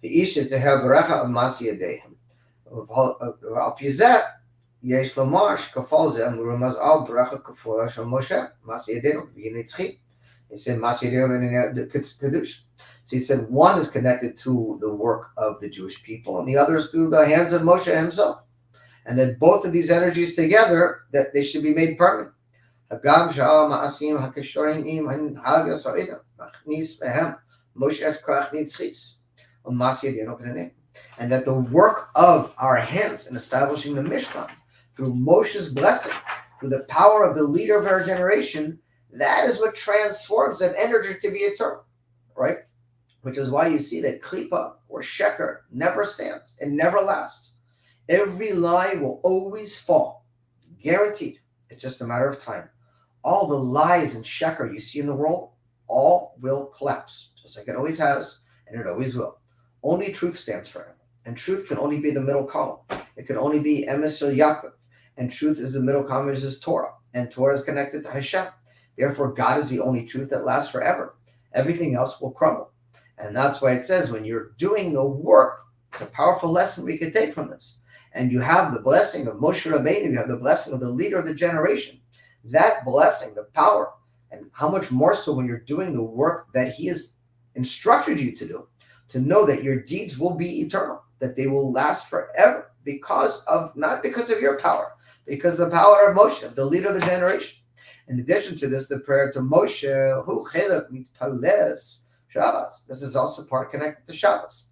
The ish is to have beracha of masiyadehem. He said So he said one is connected to the work of the Jewish people and the other is through the hands of Moshe himself. And that both of these energies together, that they should be made permanent. And that the work of our hands in establishing the Mishkan, through Moshe's blessing, through the power of the leader of our generation, that is what transforms that energy to be eternal, right? Which is why you see that Klipa or Sheker never stands and never lasts. Every lie will always fall, guaranteed. It's just a matter of time. All the lies and Sheker you see in the world, all will collapse, just like it always has, and it always will. Only truth stands forever. and truth can only be the middle column. It can only be Emes or Yaakov, and truth is the middle column, which is Torah, and Torah is connected to Hashem. Therefore, God is the only truth that lasts forever. Everything else will crumble. And that's why it says when you're doing the work, it's a powerful lesson we can take from this. And you have the blessing of Moshe Rabbeinu, you have the blessing of the leader of the generation. That blessing, the power, and how much more so when you're doing the work that he has instructed you to do, to know that your deeds will be eternal, that they will last forever not because of your power, because of the power of Moshe, the leader of the generation. In addition to this, the prayer to Moshe, Hu Chelek Mitpales Shabbos. This is also part connected to Shabbos.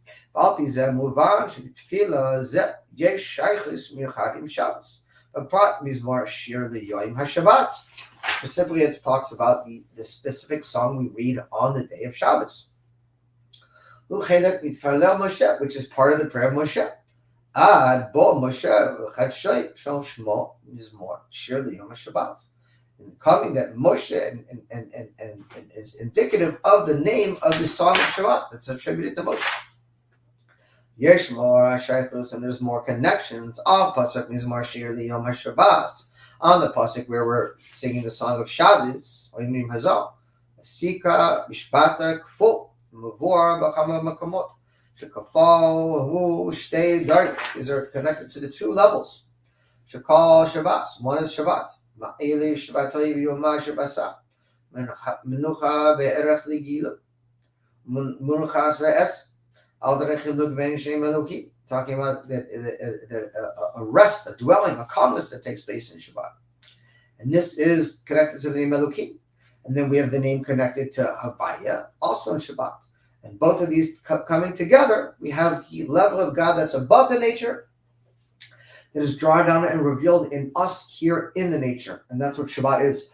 Specifically, it talks about the specific song we read on the day of Shabbos, which is part of the prayer of Moshe. Ad bo Moshe v'chad shmo mizmor shir liyom HaShabbat. Coming that Moshe and is indicative of the name of the song of Shabbat that's attributed to Moshe. Yesh more shaykhus, and there's more connections. Al pasuk mizmor shir liyom HaShabbat, on the pasuk where we're singing the song of Shabbos. Oimim hazal sika mishpata kfu mavor b'chama makamot shekafal hu shtei darkis. These are connected to the two levels. Shekal Shabbos. One is Shabbat. Ma'ili Shabbatoi v'yomah Shabbasa. Menucha be'erech ligila. Menuchas ve'etz. Al derech hilug ben shem eloki. Talking about a rest, a dwelling, a calmness that takes place in Shabbat. And this is connected to the name Elokim. And then we have the name connected to Havaya, also in Shabbat. And both of these coming together, we have the level of God that's above the nature, that is drawn down and revealed in us here in the nature. And that's what Shabbat is.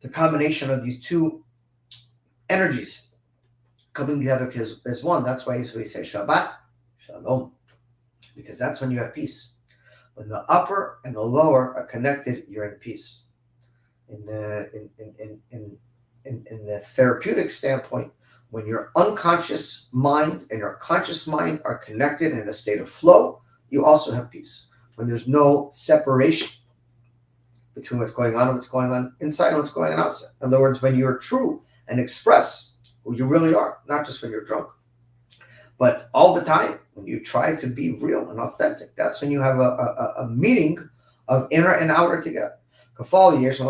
The combination of these two energies coming together as one. That's why we say Shabbat, Shalom. Because that's when you have peace. When the upper and the lower are connected, you're in peace. In the therapeutic standpoint, when your unconscious mind and your conscious mind are connected in a state of flow, you also have peace. When there's no separation between what's going on and what's going on inside and what's going on outside. In other words, when you're true and express who you really are, not just when you're drunk, but all the time when you try to be real and authentic. That's when you have a meeting of inner and outer together. Kafal yesh ad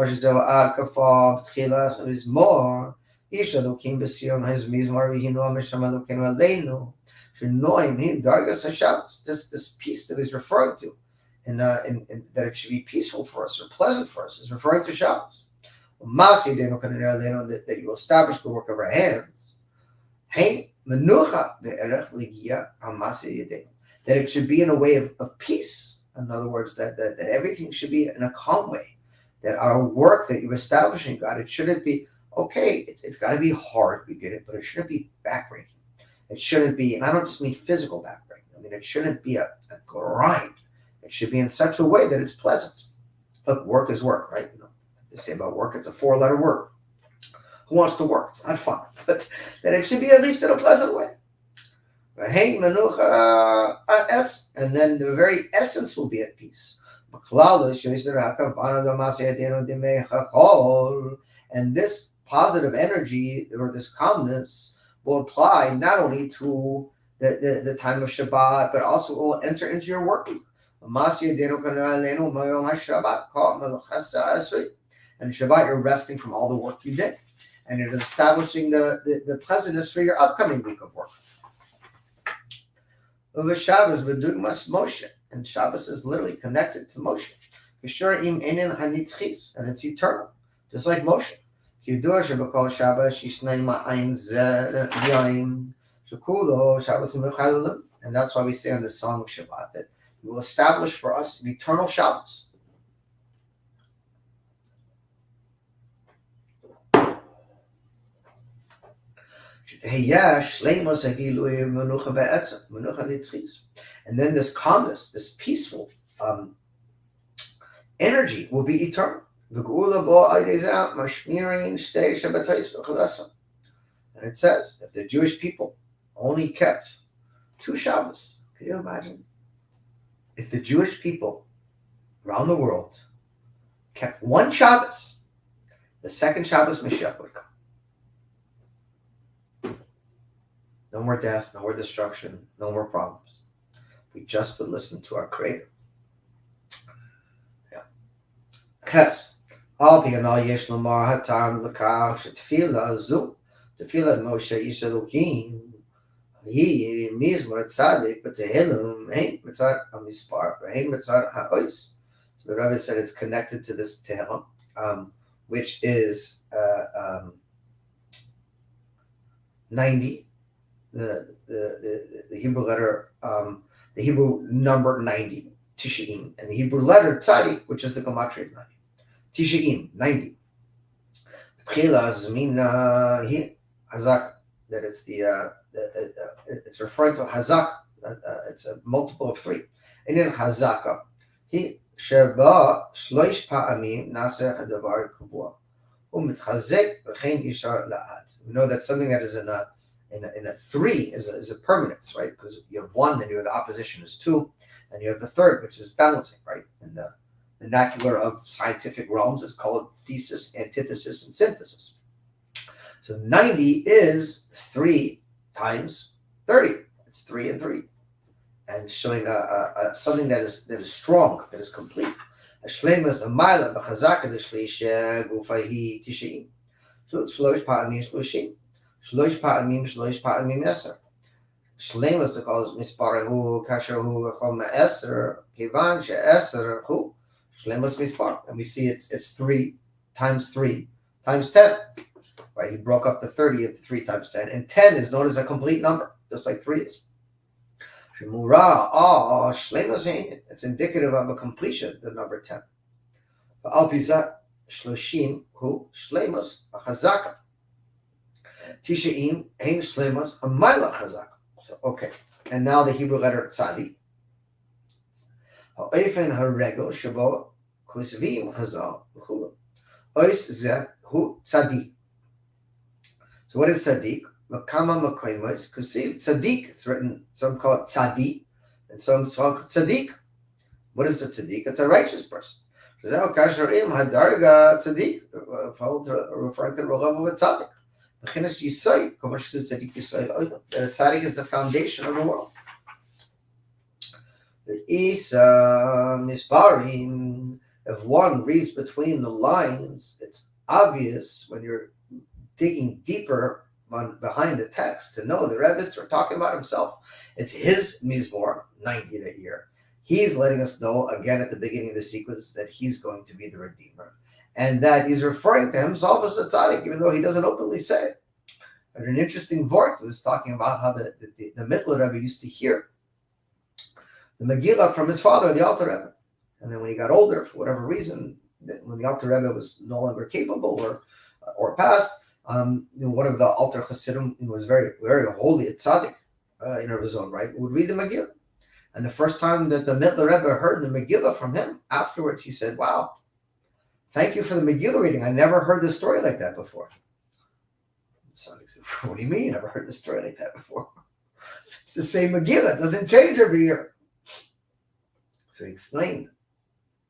kafal tchilas is more. Isha lokim b'siyam his mizmar v'hinu amisham alokenu aleinu. This peace that is referring to, and that it should be peaceful for us or pleasant for us, is referring to Shabbos. That you will establish the work of our hands. That it should be in a way of peace. In other words, that everything should be in a calm way. That our work that you're establishing, God, it shouldn't be, okay, it's got to be hard, we get it, but it shouldn't be backbreaking. It shouldn't be, and I don't just mean physical backbreaking. I mean, it shouldn't be a grind. It should be in such a way that it's pleasant. Look, work is work, right? You know, they say about work, it's a 4-letter word. Who wants to work? It's not fun. But that it should be at least in a pleasant way. And then the very essence will be at peace. And this positive energy, or this calmness, will apply not only to the time of Shabbat, but also will enter into your work week. And in Shabbat, you're resting from all the work you did. And it is establishing the pleasantness for your upcoming week of work. And Shabbos is literally connected to Moshe. And it's eternal, just like Moshe. And that's why we say on the song of Shabbat that we will establish for us an eternal Shabbos. And then this calmness, this peaceful energy will be eternal. And it says that the Jewish people only kept 2 Shabbos. Can you imagine? If the Jewish people around the world kept 1 Shabbos, the second Shabbos Mashiach would come. No more death, no more destruction, no more problems. We just would listen to our Creator. Yeah. Ches. Al pi anal yesh lomar hatam l'kach shetfila zu tefila Moshe ish Elokim hi mizmor tzadik b'tehillim hein mitzad hamispar hein mitzad ha'ois. So the Rebbe said it's connected to this tehillim, which is 90. The Hebrew letter, the Hebrew number 90, Tish'im, and the Hebrew letter Tzadik, which is the gematria of 90. Tish'im, 90. Tchila Zmina Hi Hazak, that it's it's referring to Hazak, it's a multiple of 3. And then Hazaka, Hi Sheba Shloish Pa'amim Naseh Hadavar Kubua, Umitchazek V'chein Yishar La'ad. We know that something that is in a 3 is a permanence, right? Because you have 1, then you have the opposition is 2, and you have the third, which is balancing, right? In the vernacular of scientific realms, it's called thesis, antithesis, and synthesis. So 90 is 3 times 30. It's 3 and 3, and showing something that is strong, that is complete. Shleimus amayla b'chazaka d'shlish gufahi tishim. So shlosh pa'amim shloshim. Shlosh pa'amim eser. Shleimus calls misparahu kashahu v'chol ma'eser kivan she'eser hu shleimus mispar. And we see it's 3 times 3 times 10. Right? He broke up the 30 into 3 times 10, and 10 is known as a complete number, just like 3 is. It's indicative of a completion, the number 10. Shloshim hu shleimus chazaka. Tisha'im hein shleimus hamayla chazaka. So okay, and now the Hebrew letter tzadi. Ha'ofen harego shabo kusvim chazal v'chulu. Ois zeh hu tzadi. So what is tzaddik? Makama makoimos kusiv tzaddik. It's written. Some call it tzadi, and some call it tzaddik. What is a tzaddik? It's a righteous person. Referring to the level of tzaddik. That tzaddik is the foundation of the world. The Isa misparim. If one reads between the lines, it's obvious when you're digging deeper behind the text to know the Rebbe is talking about himself. It's his mizmor, 90 that year. He's letting us know again at the beginning of the sequence that he's going to be the Redeemer, and that he's referring to himself as a tzaddik, even though he doesn't openly say it. But an interesting vort was talking about how the Mittler Rebbe used to hear the Megillah from his father, the Alter Rebbe, and then when he got older, for whatever reason, when the Alter Rebbe was no longer capable or passed. One of the Alter Hasidim was very, very holy, a tzaddik in his own right, would read the Megillah. And the first time that the Mittler Rebbe heard the Megillah from him, afterwards he said, "Wow, thank you for the Megillah reading. I never heard this story like that before." The tzaddik said, "What do you mean you never heard this story like that before? It's the same Megillah. It doesn't change every year." So he explained,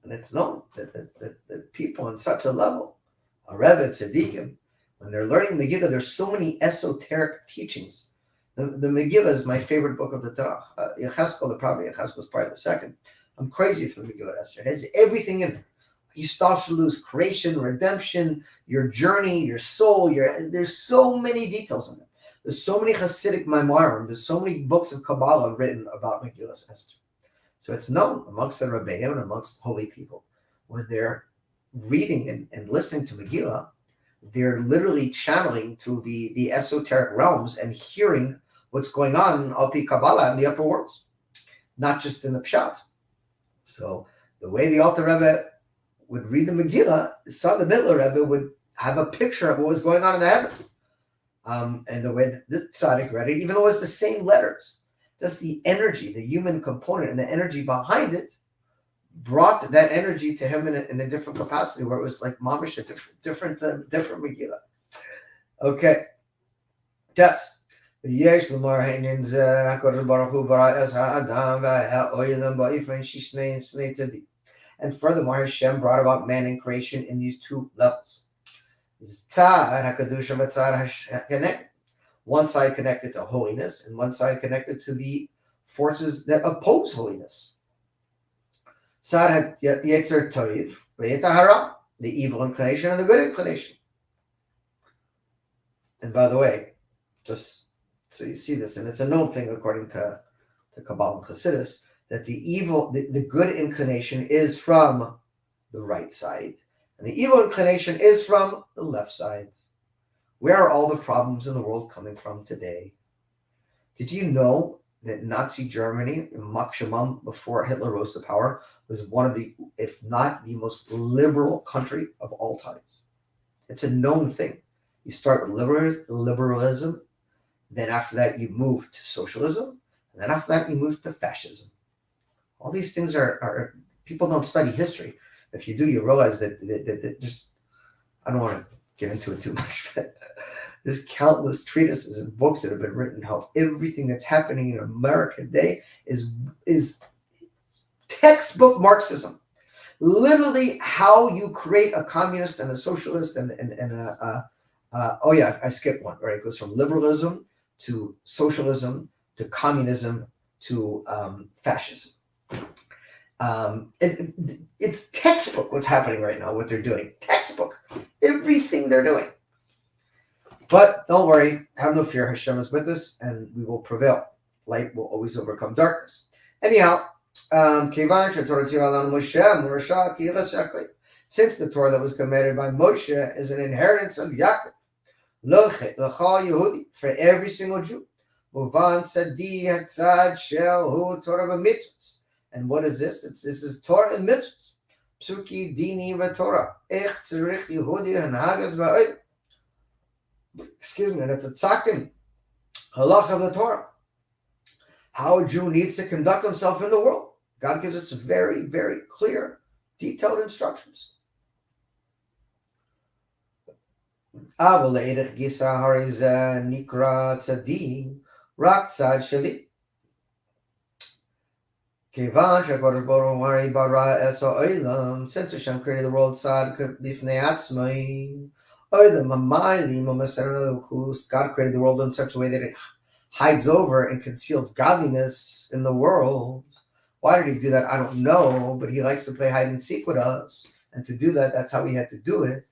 and it's known that people on such a level, a Rebbe, tzaddikim, when they're learning Megillah, there's so many esoteric teachings. The Megillah is my favorite book of the Torah. Yecheskel is probably the second. I'm crazy for the Megillah Esther. It has everything in there. Yishtalshalus, creation, redemption, your journey, your soul. There's so many details in it. There's so many Hasidic Maimarim. There's so many books of Kabbalah written about Megillah Esther. So it's known amongst the Rebbeim and amongst holy people. When they're reading and listening to Megillah, they're literally channeling to the esoteric realms and hearing what's going on in Al-Pi Kabbalah in the upper worlds, not just in the Pshat. So the way the Alter Rebbe would read the Megillah, the son of the Mittler Rebbe would have a picture of what was going on in the heavens. And the way that the tzaddik read it, even though it's the same letters, just the energy, the human component and the energy behind it brought that energy to him in a different capacity, where it was like mamish, a different Megillah. Okay. Yes. ויש לומר העניין זה, הקדוש ברוך הוא ברא את האדם והאוילם באופן ששני צדדים. And furthermore, Hashem brought about man in creation in these two levels. One side connected to holiness, and one side connected to the forces that oppose holiness. Yetzer Toiv, Yetzer Hara, the evil inclination and the good inclination. And by the way, just so you see this, and it's a known thing according to Kabbalah and Chassidus, that the good inclination is from the right side, and the evil inclination is from the left side. Where are all the problems in the world coming from today? Did you know that Nazi Germany, maximum before Hitler rose to power, was one of the, if not the most liberal country of all times? It's a known thing. You start with liberalism, then after that you move to socialism, and then after that you move to fascism. All these things are people don't study history. If you do, you realize that just, I don't want to get into it too much, but there's countless treatises and books that have been written how everything that's happening in America today is textbook Marxism. Literally how you create a communist and a socialist and I skipped one, right? It goes from liberalism to socialism to communism to fascism. It's textbook what's happening right now, what they're doing. Textbook. Everything they're doing. But don't worry, have no fear. Hashem is with us and we will prevail. Light will always overcome darkness. Anyhow, since the Torah that was commanded by Moshe is an inheritance of Yaakov, for every single Jew. And what is this? This is Torah and mitzvahs. Psuki dini v'Torah. Excuse me, and it's a tzakin, halach of the Torah. How a Jew needs to conduct himself in the world. God gives us very, very clear, detailed instructions. Nikra tzadi, rak tzad sheli. Since Hashem created the world, God created the world in such a way that it hides over and conceals godliness in the world. Why did he do that? I don't know, but he likes to play hide and seek with us. And to do that, that's how he had to do it.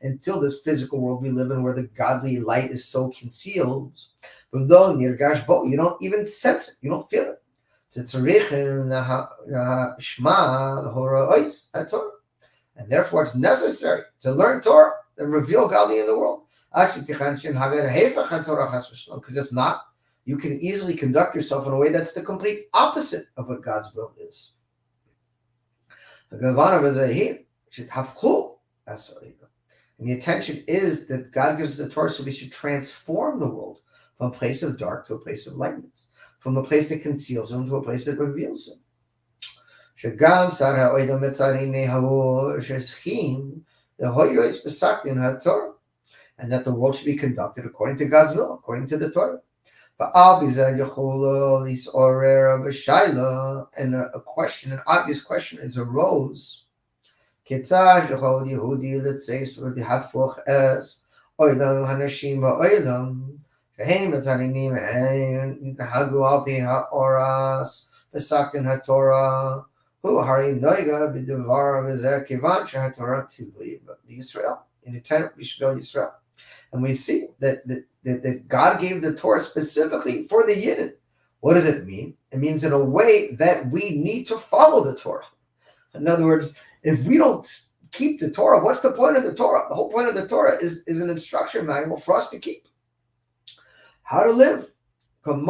Until this physical world we live in where the godly light is so concealed. You don't even sense it. You don't feel it. And therefore it's necessary to learn Torah and reveal godly in the world. Because if not, you can easily conduct yourself in a way that's the complete opposite of what God's will is. And the intention is that God gives the Torah so we should transform the world from a place of dark to a place of lightness, from a place that conceals him to a place that reveals him. And that the world should be conducted according to God's will, according to the Torah. And a question, an obvious question is arose. How would Yehudi and we see that God gave the Torah specifically for the Yidden. What does it mean? It means in a way that we need to follow the Torah. In other words, if we don't keep the Torah, what's the point of the Torah? The whole point of the Torah is an instruction manual for us to keep. How to live. And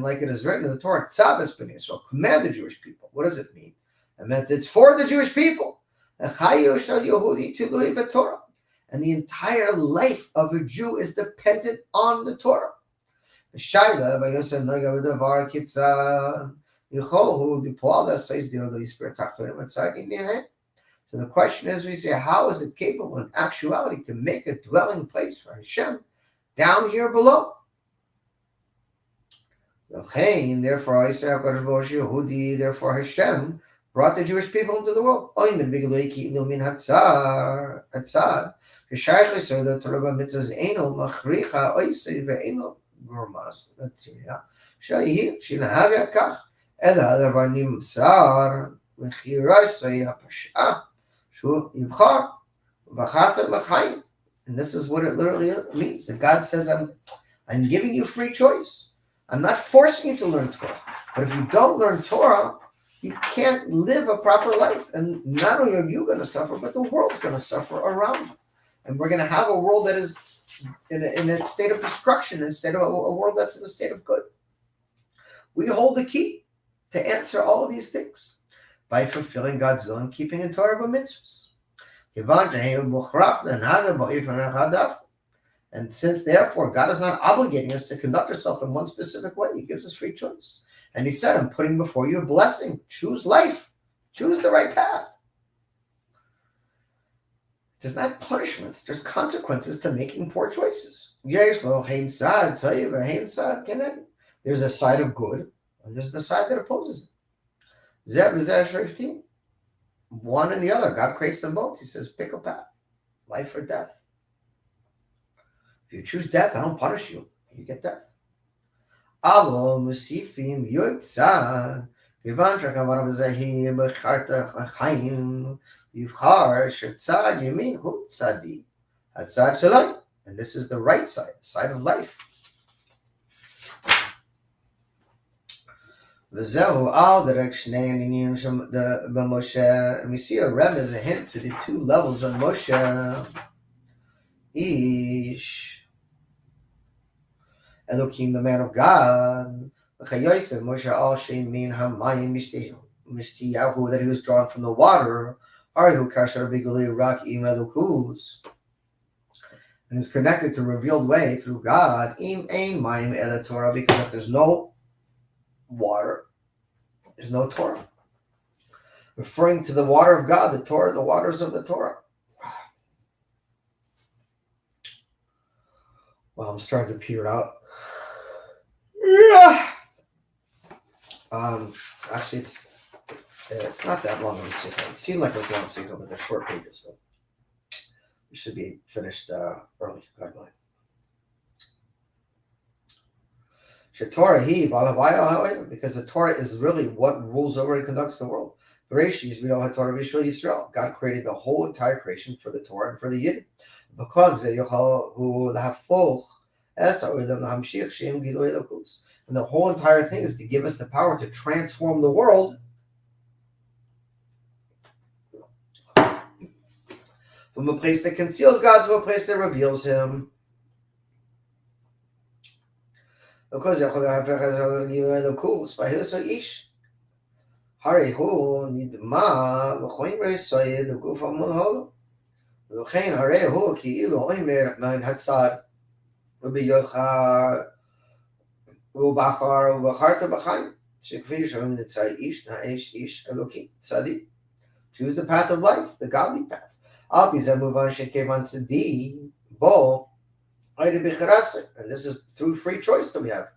like it is written in the Torah, command the Jewish people. What does it mean? It meant it's for the Jewish people. And the entire life of a Jew is dependent on the Torah. So the question is, we say, how is it capable in actuality to make a dwelling place for Hashem down here below? Therefore, I say, therefore Hashem brought the Jewish people into the world. אלא הדבר נמסר מחירוסי הפשעה שהוא יבחר ובחרת בחיים. And this is what it literally means. That God says, I'm giving you free choice. I'm not forcing you to learn Torah. But if you don't learn Torah, you can't live a proper life. And not only are you going to suffer, but the world's going to suffer around you. And we're going to have a world that is in a state of destruction instead of a world that's in a state of good. We hold the key to answer all of these things by fulfilling God's will and keeping in Torah mitzvahs. And since therefore God is not obligating us to conduct ourselves in one specific way, he gives us free choice. And he said, I'm putting before you a blessing. Choose life. Choose the right path. There's not punishments. There's consequences to making poor choices. There's a side of good, and there's the side that opposes it. One and the other. God creates them both. He says, pick a path. Life or death. If you choose death, I don't punish you. You get death. And this is the right side, the side of life. And we see a remez, a hint to the two levels of Moshe. Ish Elohim, the man of God, Moshe al Shem min hamayim mishtiyahu, that he was drawn from the water. Arihu kashar biguli rak im elokus, and is connected to revealed way through God. Im ein mayim el Torah, because if there's no water, there's no Torah. Referring to the water of God, the Torah, the waters of the Torah. Well, I'm starting to peter out. Yeah. Actually, it's not that long of a sequel. It seemed like it was a long sequel, but they're short pages, so we should be finished early. God willing. Because the Torah is really what rules over and conducts the world. God created the whole entire creation for the Torah and for the Yid. And the whole entire thing is to give us the power to transform the world from a place that conceals God to a place that reveals him. Because choose the path of life, the godly path. And this is through free choice that we have.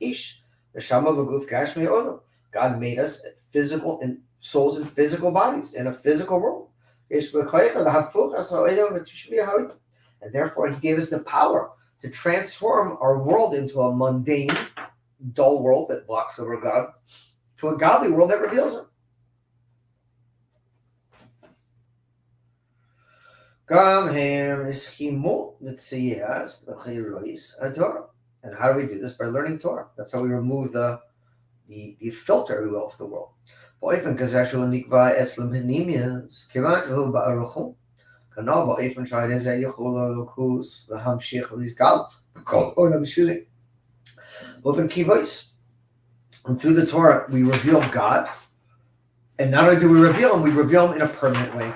God made us physical and souls in physical bodies in a physical world. And therefore he gave us the power to transform our world into a mundane, dull world that blocks over God to a godly world that reveals him. And how do we do this? By learning Torah. That's how we remove the filter, we will, of the world. And through the Torah, we reveal God. And not only do we reveal him in a permanent way.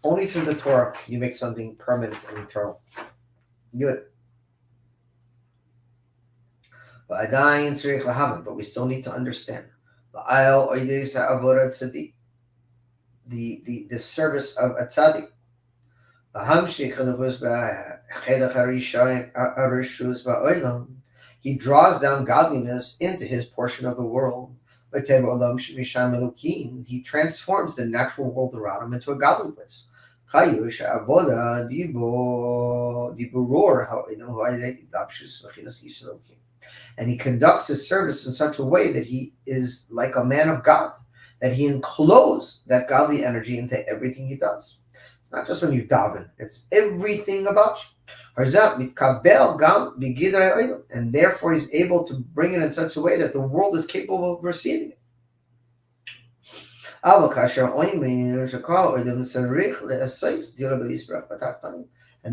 Only through the Torah can you make something permanent and eternal. Good. But we still need to understand The service of a tzaddik. He draws down godliness into his portion of the world. He transforms the natural world around him into a godly place. And he conducts his service in such a way that he is like a man of God, that he encloses that godly energy into everything he does. It's not just when you daven, it's everything about you. And therefore he's able to bring it in such a way that the world is capable of receiving it. And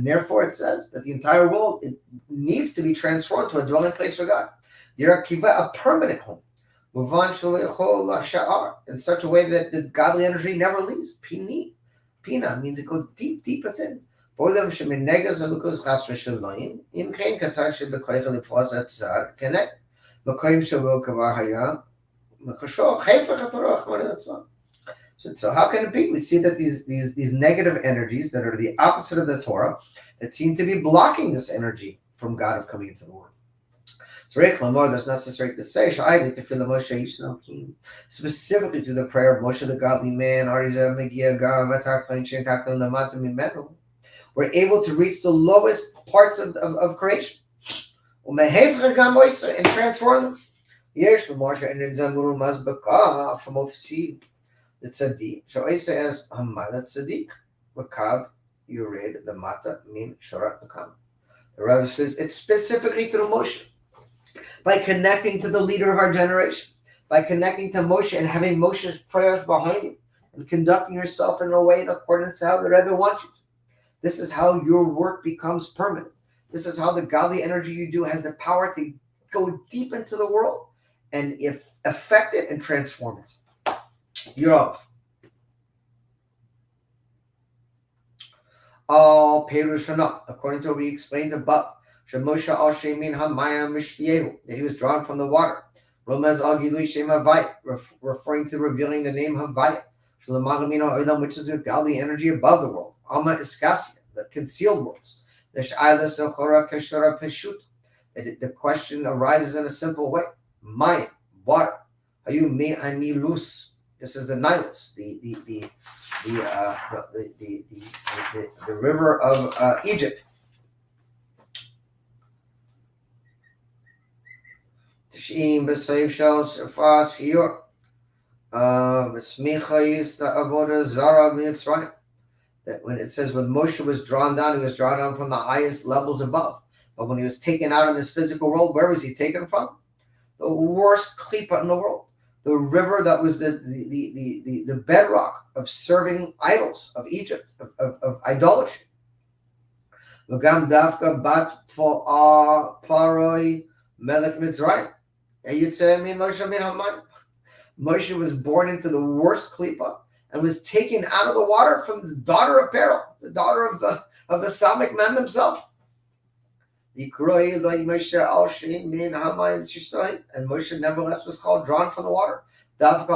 therefore it says that the entire world, it needs to be transformed to a dwelling place for God. A permanent home. In such a way that the godly energy never leaves. Pina means it goes deep, deep within. So how can it be? We see that these negative energies that are the opposite of the Torah, that seem to be blocking this energy from God of coming into the world. So that's necessary to say, specifically to the prayer of Moshe the godly man, we're able to reach the lowest parts of creation and transform them. The tzaddik, sho'isa as hamalat tzaddik, v'kav yured the mata min shorat makam. The Rebbe says it's specifically through Moshe, by connecting to the leader of our generation, by connecting to Moshe and having Moshe's prayers behind you, and conducting yourself in a way in accordance to how the Rebbe wants you to. This is how your work becomes permanent. This is how the godly energy you do has the power to go deep into the world and affect it and transform it. You're off. All Perushana, according to what we explained above, Shemosha al Shemin Hamaya Mishyehu, that he was drawn from the water. Romaz al Gilui Shem Havayit, referring to revealing the name Havayit. Shalamalomino Olam, which is the godly energy above the world. Alma Iskasia, the concealed worlds. The Sh'ayla Sochora Keshara Peshut, that the question arises in a simple way. Mayim, water. Hayu me anilus. This is the Nilus, the river of Egypt. Tishim b'seif shel sefas hiyor v'smichayis avoda zara mitzrayim. That when it says when Moshe was drawn down, he was drawn down from the highest levels above. But when he was taken out in this physical world, where was he taken from? The worst klipa in the world. The river that was the bedrock of serving idols of Egypt, of idolatry. Moshe was born into the worst klipa and was taken out of the water from the daughter of Pharaoh, the daughter of the Samik Mem himself. And Moshe nevertheless was called drawn from the water. That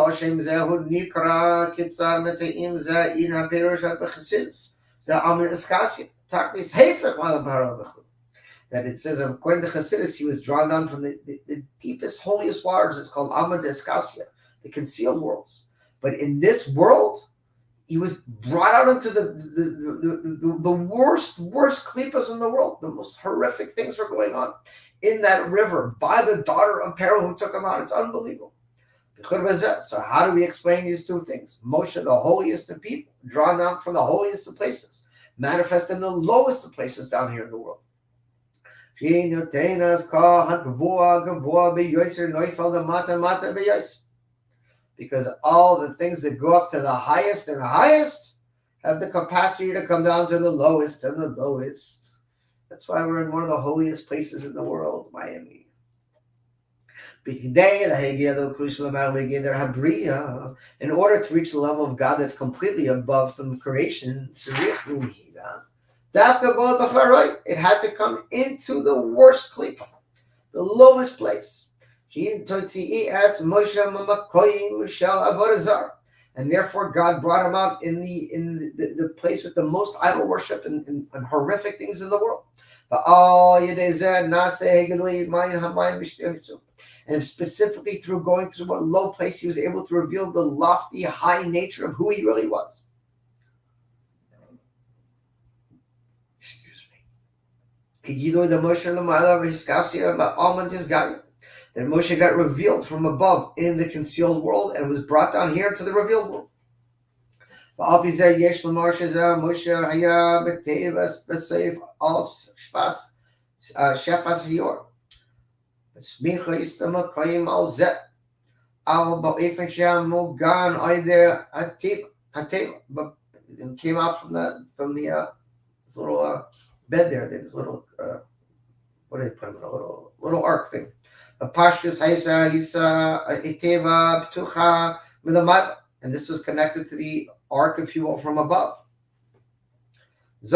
it says, according to Chassidus, he was drawn down from the deepest, holiest waters. It's called Amad Eskasia, the concealed worlds. But in this world, he was brought out into the worst klipas in the world. The most horrific things were going on in that river by the daughter of Pharaoh who took him out. It's unbelievable. So how do we explain these two things? Moshe, the holiest of people, drawn down from the holiest of places, manifest in the lowest of places down here in the world. Because all the things that go up to the highest and highest have the capacity to come down to the lowest and the lowest. That's why we're in one of the holiest places in the world, Miami. In order to reach the level of God that's completely above from creation, it had to come into the worst klipa, the lowest place. And therefore God brought him out in the place with the most idol worship and horrific things in the world. And specifically through going through a low place, he was able to reveal the lofty, high nature of who he really was. Excuse me. That Moshe got revealed from above in the concealed world and was brought down here to the revealed world. But it came out from the this little bed there. There's a little what do they put him in, a little ark thing. And this was connected to the ark, if you will, from above. And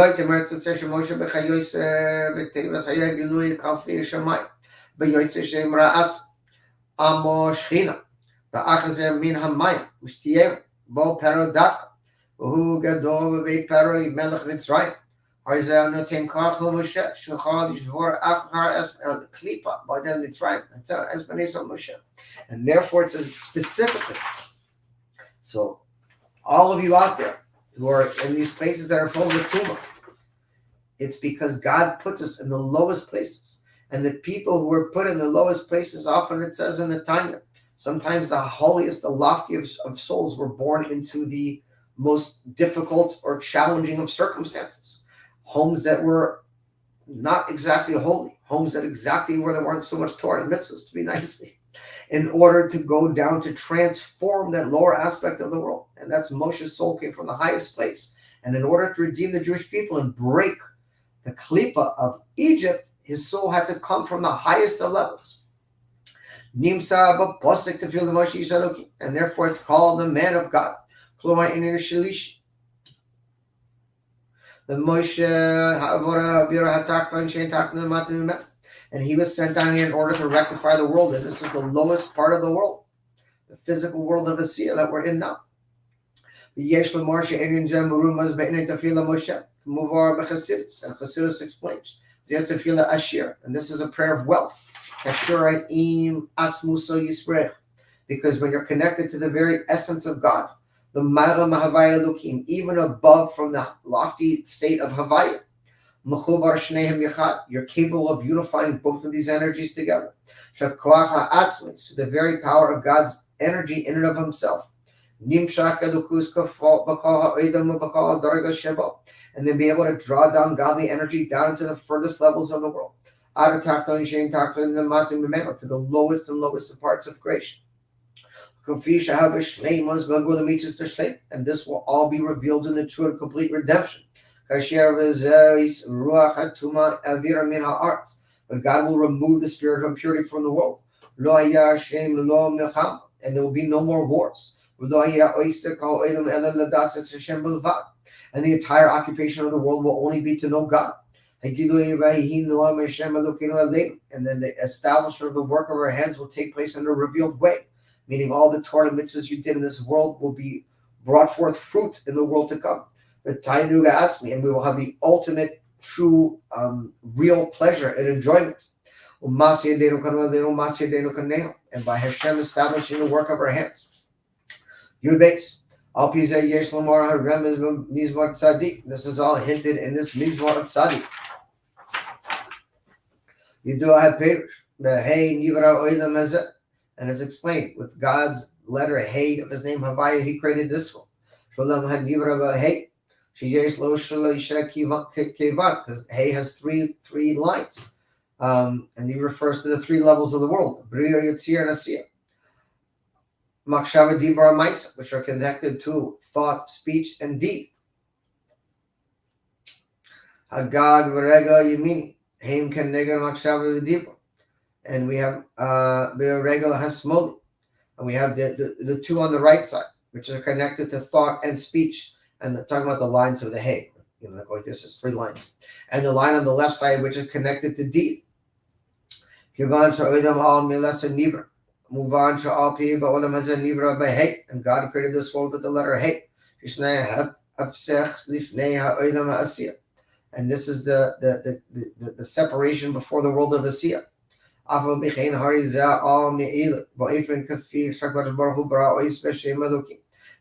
therefore it says specifically. So all of you out there who are in these places that are full of tumah, it's because God puts us in the lowest places. And the people who are put in the lowest places, often it says in the Tanya, sometimes the holiest, the loftiest of souls were born into the most difficult or challenging of circumstances. Homes that were not exactly holy, homes that exactly where there weren't so much Torah and mitzvahs, to be nicely, in order to go down to transform that lower aspect of the world. And that's Moshe's soul came from the highest place. And in order to redeem the Jewish people and break the klipa of Egypt, his soul had to come from the highest of levels. And therefore it's called the man of God. The Moshe, and he was sent down here in order to rectify the world. And this is the lowest part of the world, the physical world of Asiya that we're in now. And Chassidus explains, and this is a prayer of wealth. Because when you're connected to the very essence of God, the Ma'ala Mahavaya Lukim, even above from the lofty state of Havaya, you're capable of unifying both of these energies together. So the very power of God's energy in and of himself. And then be able to draw down godly energy down into the furthest levels of the world. To the lowest and lowest parts of creation. And this will all be revealed in the true and complete redemption. But God will remove the spirit of impurity from the world. And there will be no more wars. And the entire occupation of the world will only be to know God. And then the establishment of the work of our hands will take place in a revealed way. Meaning all the Torah mitzvahs you did in this world will be brought forth fruit in the world to come. And we will have the ultimate, true, real pleasure and enjoyment. And by Hashem establishing the work of our hands. This is all hinted in this Mizmor of Tzaddik. You do have papers. And as explained, with God's letter Hey of his name Havaya, he created this one. Because Hey has three lines. And he refers to the three levels of the world. Bria, Yitzir, and Asiya. Makshava, Dibra, Maisa, which are connected to thought, speech, and deed. Hagag, Varega, Yemini. Haim, Kenega, Makshava, Dibra. And we have Be'regel Hasmoli. And we have the two on the right side, which are connected to thought and speech. And talking about the lines of the Hay. Like this is three lines. And the line on the left side, which is connected to deed. Kivan Sha'olam al Milasa Nibra. Muvan Sha'al Pi Ba'olam Hazan Nibra by Hey. And God created this world with the letter Hey. Kishnei Hapsech Lifnei Ha'olam Ha'asiyah. And this is the separation before the world of Asiyah. And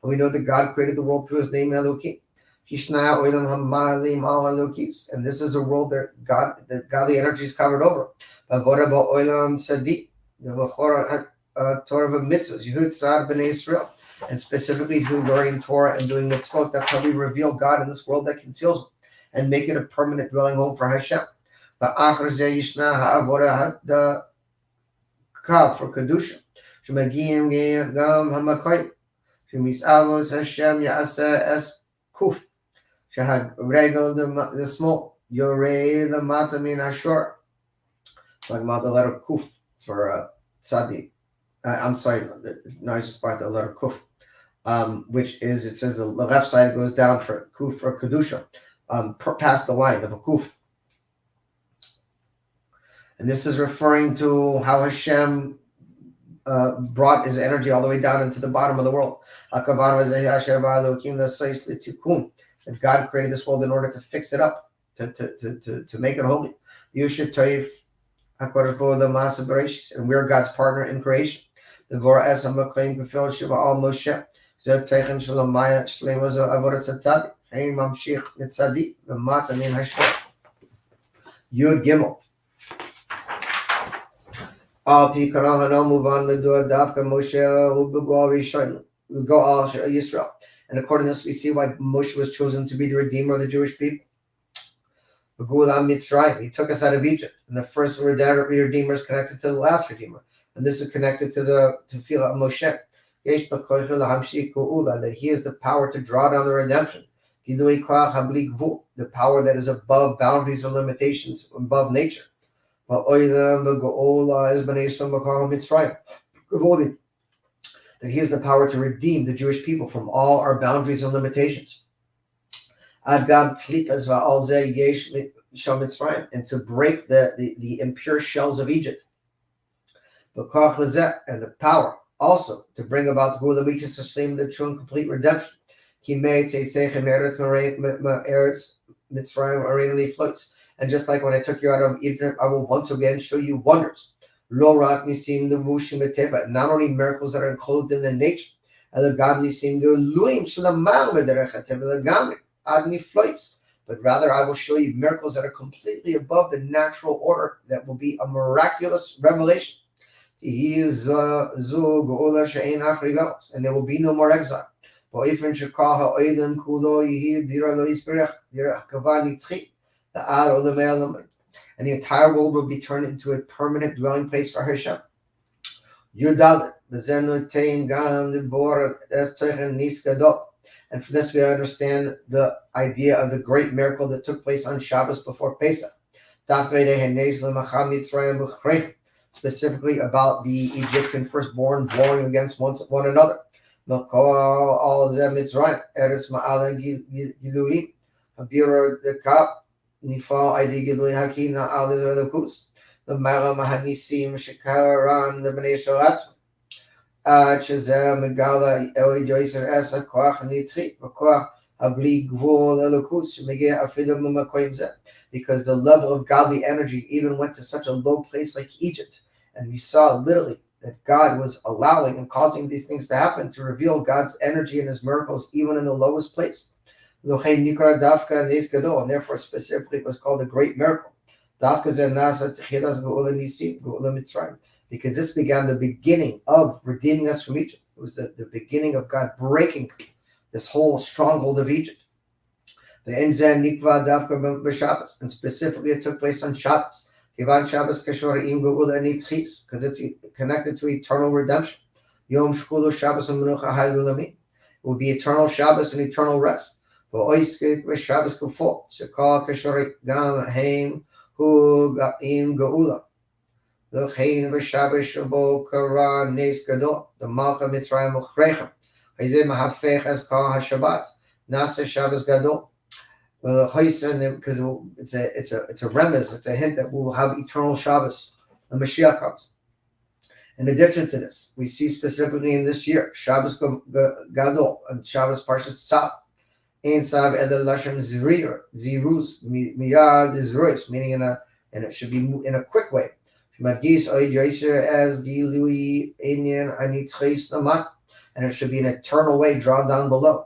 we know that God created the world through his name Elohim. And this is a world that godly energy is covered over. And specifically through learning Torah and doing mitzvot, that's how we reveal God in this world that conceals him and make it a permanent dwelling home for Hashem. The kav for kedusha. Shemagiyim gam hamakoyim. Shemisavos Hashem yaasa es kuf. Shehad regel the small. Yorei the matamin hashor. Talking about the letter kuf for tzadi. I'm sorry, the nicest part, the letter kuf, which is, it says the left side goes down for kuf or kedusha, past the line of a kuf. And this is referring to how Hashem brought his energy all the way down into the bottom of the world. That God created this world in order to fix it up, to make it holy. And we're God's partner in creation. The Yud Gimel. Al Pi Karahana move on to Davka Moshe who go all Yisrael. And according to this, we see why Moshe was chosen to be the redeemer of the Jewish people. He took us out of Egypt, and the first redeemer is connected to the last redeemer, and this is connected to the tefillah of Moshe. That he has the power to draw down the redemption, the power that is above boundaries or limitations, above nature. That he has the power to redeem the Jewish people from all our boundaries and limitations. And to break the impure shells of Egypt. And the power also to bring about the true and complete redemption. And just like when I took you out of Egypt, I will once again show you wonders. Not only miracles that are enclosed in the nature, but rather I will show you miracles that are completely above the natural order, that will be a miraculous revelation. And there will be no more exile. And the entire world will be turned into a permanent dwelling place for Hashem. And for this we understand the idea of the great miracle that took place on Shabbos before Pesach. Specifically about the Egyptian firstborn warring against one another. Nifal ID Gilui Hakina Ali the Kus, the Mala Mahanisim Shikaran, the Benesha Latsma, Chazam Megala Eli Joycer Esa Koach Nitri, Koach Abli Gvul Elokus, Mege Afidam Makoimza, because the level of godly energy even went to such a low place like Egypt. And we saw literally that God was allowing and causing these things to happen to reveal God's energy and his miracles even in the lowest place. And therefore specifically it was called a great miracle. Because this began the beginning of redeeming us from Egypt. It was the beginning of God breaking this whole stronghold of Egypt. And specifically it took place on Shabbos. Because it's connected to eternal redemption. It will be eternal Shabbos and eternal rest. Shabbos kufol shekal kashorik gam haim hu gaim gaula the hain v'Shabbos shabo kara nes gadol the malcha mitzrayim uchrechem hazeh mahafech as kal haShabbat nasa Shabbos gadol. Well, because it's a remez, it's a hint that we'll have eternal Shabbos the Mashiach comes. In addition to this, we see specifically in this year, Shabbos Gadol and Shabbos Parshas Tzav, Ein Sav Edel Lashon Ziruz, Miyad Ziruz, meaning and it should be in a quick way. Magis Oid Yoser as Dilui Inyan Anitchis Namat, and it should be an eternal way drawn down below.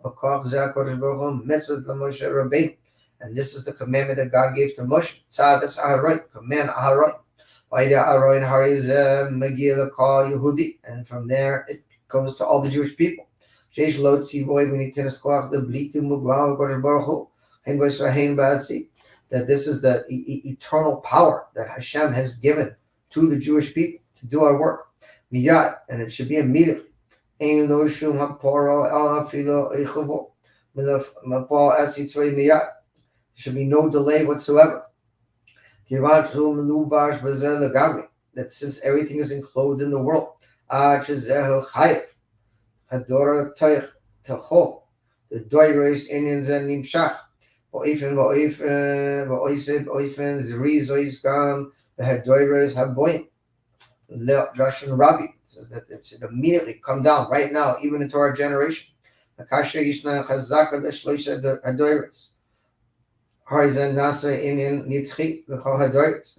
And this is the commandment that God gave to Moshe. Tzav Aharon, command Aharon. And from there it goes to all the Jewish people. That this is the eternal power that Hashem has given to the Jewish people to do our work. Miyad, and it should be immediately. There should be no delay whatsoever. That since everything is enclosed in the world, the doiros Indians and nimshach, the doiros haboim, Russian Rabbi says that it should immediately come down right now, even into our generation. And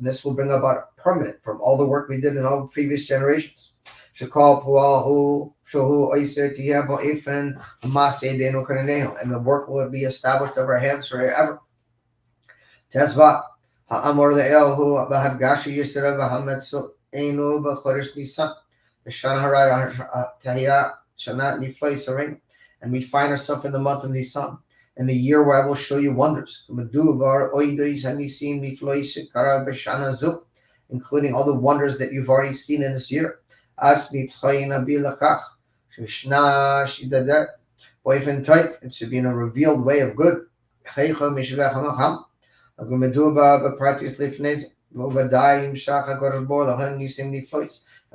this will bring about a permanent from all the work we did in all the previous generations. And the work will be established of our hands forever. And we find ourselves in the month of Nisan, in the year where I will show you wonders, including all the wonders that you've already seen in this year. It should be in a revealed way of good. And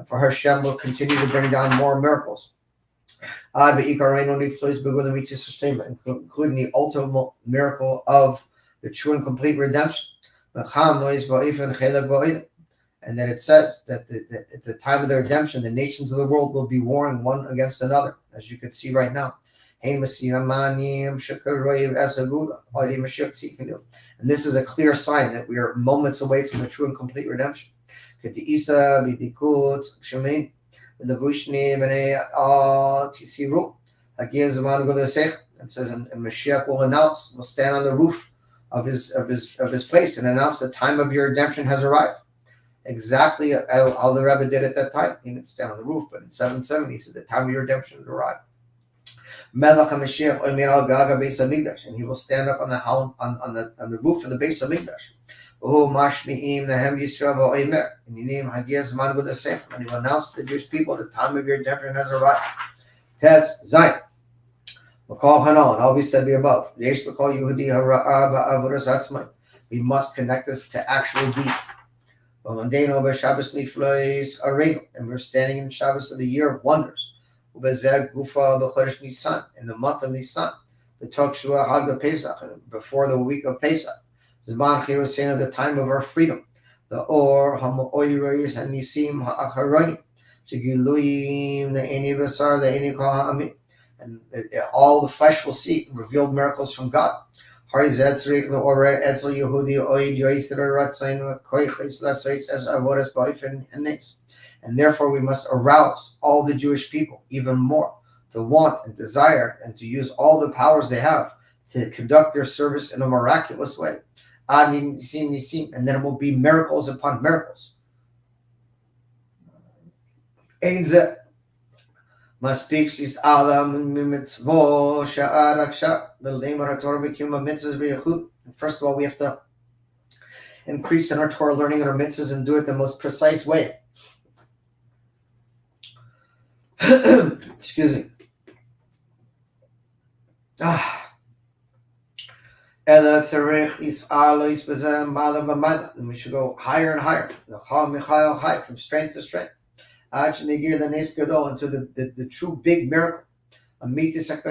for Hashem will continue to bring down more miracles. Including the ultimate miracle of the true and complete redemption. And then it says that at the time of the redemption, the nations of the world will be warring one against another, as you can see right now. And this is a clear sign that we are moments away from the true and complete redemption. The Vushni B'nei Tisiru. It says, and Mashiach will announce, will stand on the roof of his place and announce the time of your redemption has arrived. Exactly how the Rebbe did at that time. He didn't stand on the roof, but in 770 he said the time of your redemption has arrived. Melech HaMashiach Omer al Gaga Beis HaMikdash, and he will stand up on the roof of the Beis HaMikdash. And he will announce to the Jewish people the time of your redemption has arrived. Tes Zayin. Makal Hanal, and all we said above. We must connect this to actual deed. And we're standing in Shabbos of the year of wonders. In the month of Nisan, before the week of Pesach. Zman Chirosin, the time of our freedom. The Or, Hamoiris, and Nisim Ha'acharoni. Shigiluyim, the Eni Basar, the Eni Kohami. And all the flesh will see revealed miracles from God. Harizetzrik, the Ore, Etzel Yehudi, Oid, Yoister, Ratzain, Koichis, Lasais, as Avodas, Boifin, and Nis. And therefore we must arouse all the Jewish people even more to want and desire and to use all the powers they have to conduct their service in a miraculous way. And then it will be miracles upon miracles. First of all, we have to increase in our Torah learning and our mitzvahs and do it the most precise way. Excuse me. And we should go higher and higher, from strength to strength, until the true big miracle. And we have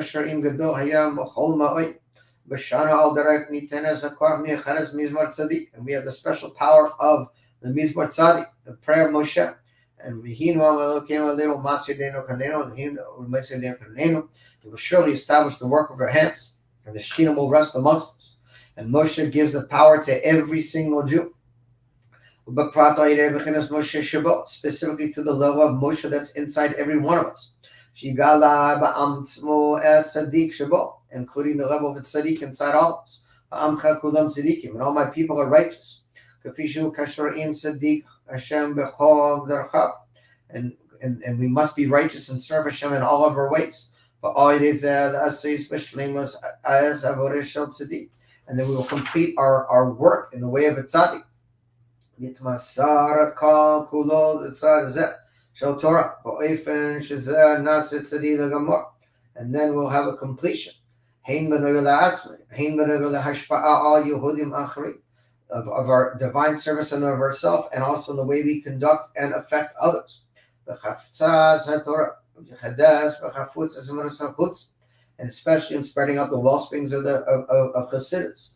the special power of the Mizmor Tzadi, the prayer of Moshe, and he will surely establish the work of our hands, and the Shekhinah will rest amongst us. And Moshe gives the power to every single Jew, specifically through the love of Moshe that's inside every one of us, including the level of tzaddik inside all of us. And all my people are righteous. And we must be righteous and serve Hashem in all of our ways. And then we will complete our work in the way of a tzaddik. And then we'll have a completion of our divine service and of ourselves, and also in the way we conduct and affect others. And especially in spreading out the wellsprings of Chassidus.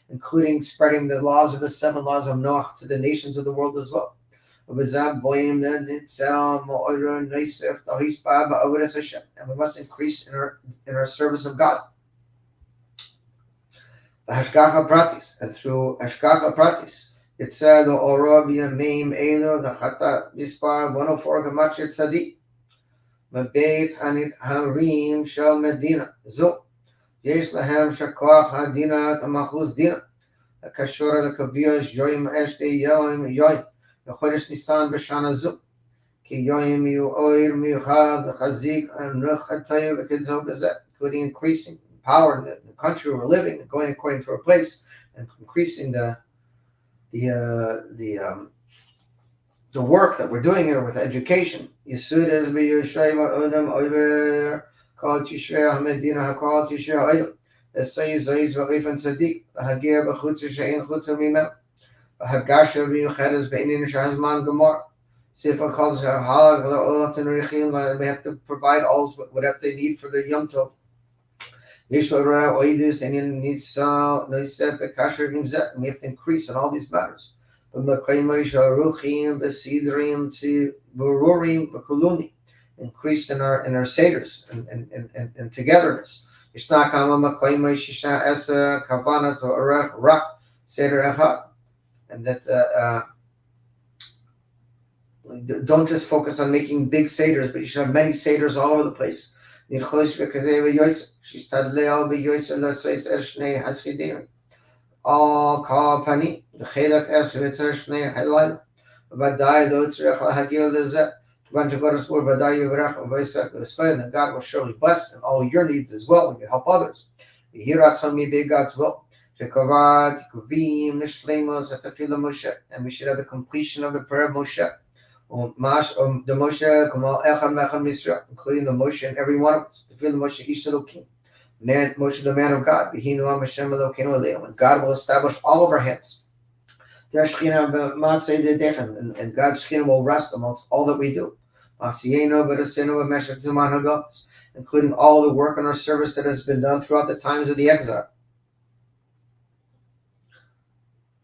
Including spreading the laws of the 7 laws of Noah to the nations of the world as well. And we must increase in our service of God. And through Hashgacha Pratis, it said the Orobia Maim Elo, the Chata Bispar 104 Gematria Tzadi, Mabeit Hanit Harim Shel Medina, Zo, Yesh Lahem Shakoach Hadina, Tamachuz Dina, the Kashora, the Kaviyash, Yoim Eshte Yoim Yoim. The Chodesh Nisan b'Shana Zu, Ki Yoim Yu Oir Miuchad Chazik and Nuchatayu v'Kidzo Bezet, including increasing power in the country we're living and going according to our place, and increasing the work that we're doing here with education. Yisud is b'Yushay Odem Oiver Kol Tishrei Hamedina Hakol Tishrei Oidim. The Sayyid Zoiz v'Leifan Tzaddik Hagir b'Chutz Shein Chutz Mimem. Hagasha Miuchedes Beinin Shahazman Gemara. Sefer calls we have to provide all whatever they need for their Yom Tov. We have to increase in all these matters. Increase in our seders and togetherness. And that don't just focus on making big seders, but you should have many seders all over the place. All call pani the chelak es ritzer shnei headline vaday lo tzrech lahagil lezeh when you go to school vaday yivrach vaysak l'spein, and God will surely bless and all your needs as well when you help others. Yehirat from me big God's will. Shekavad kuvim nishleimus at the tefillah Moshe, and we should have the completion of the prayer of Moshe. The Moshe kamal echad mechad misra, including the Moshe and every one of us. The tefillah Moshe ish elokim. Man, Moshe, the man of God, and God will establish all of our hands. And God's Shekhinah will rest amongst all that we do, including all the work and our service that has been done throughout the times of the exile.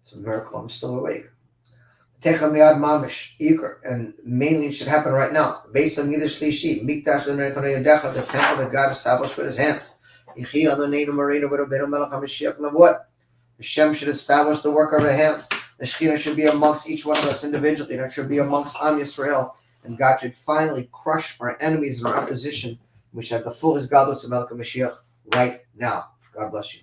It's a miracle I'm still awake. And mainly it should happen right now. Based on Yiddish Shlishi, the temple that God established with his hands. Hashem should establish the work of our hands. The Shekhinah should be amongst each one of us individually, and it should be amongst Am Yisrael. And God should finally crush our enemies and our opposition. We should have the full Hisgadlus of Melech Mashiach right now. God bless you.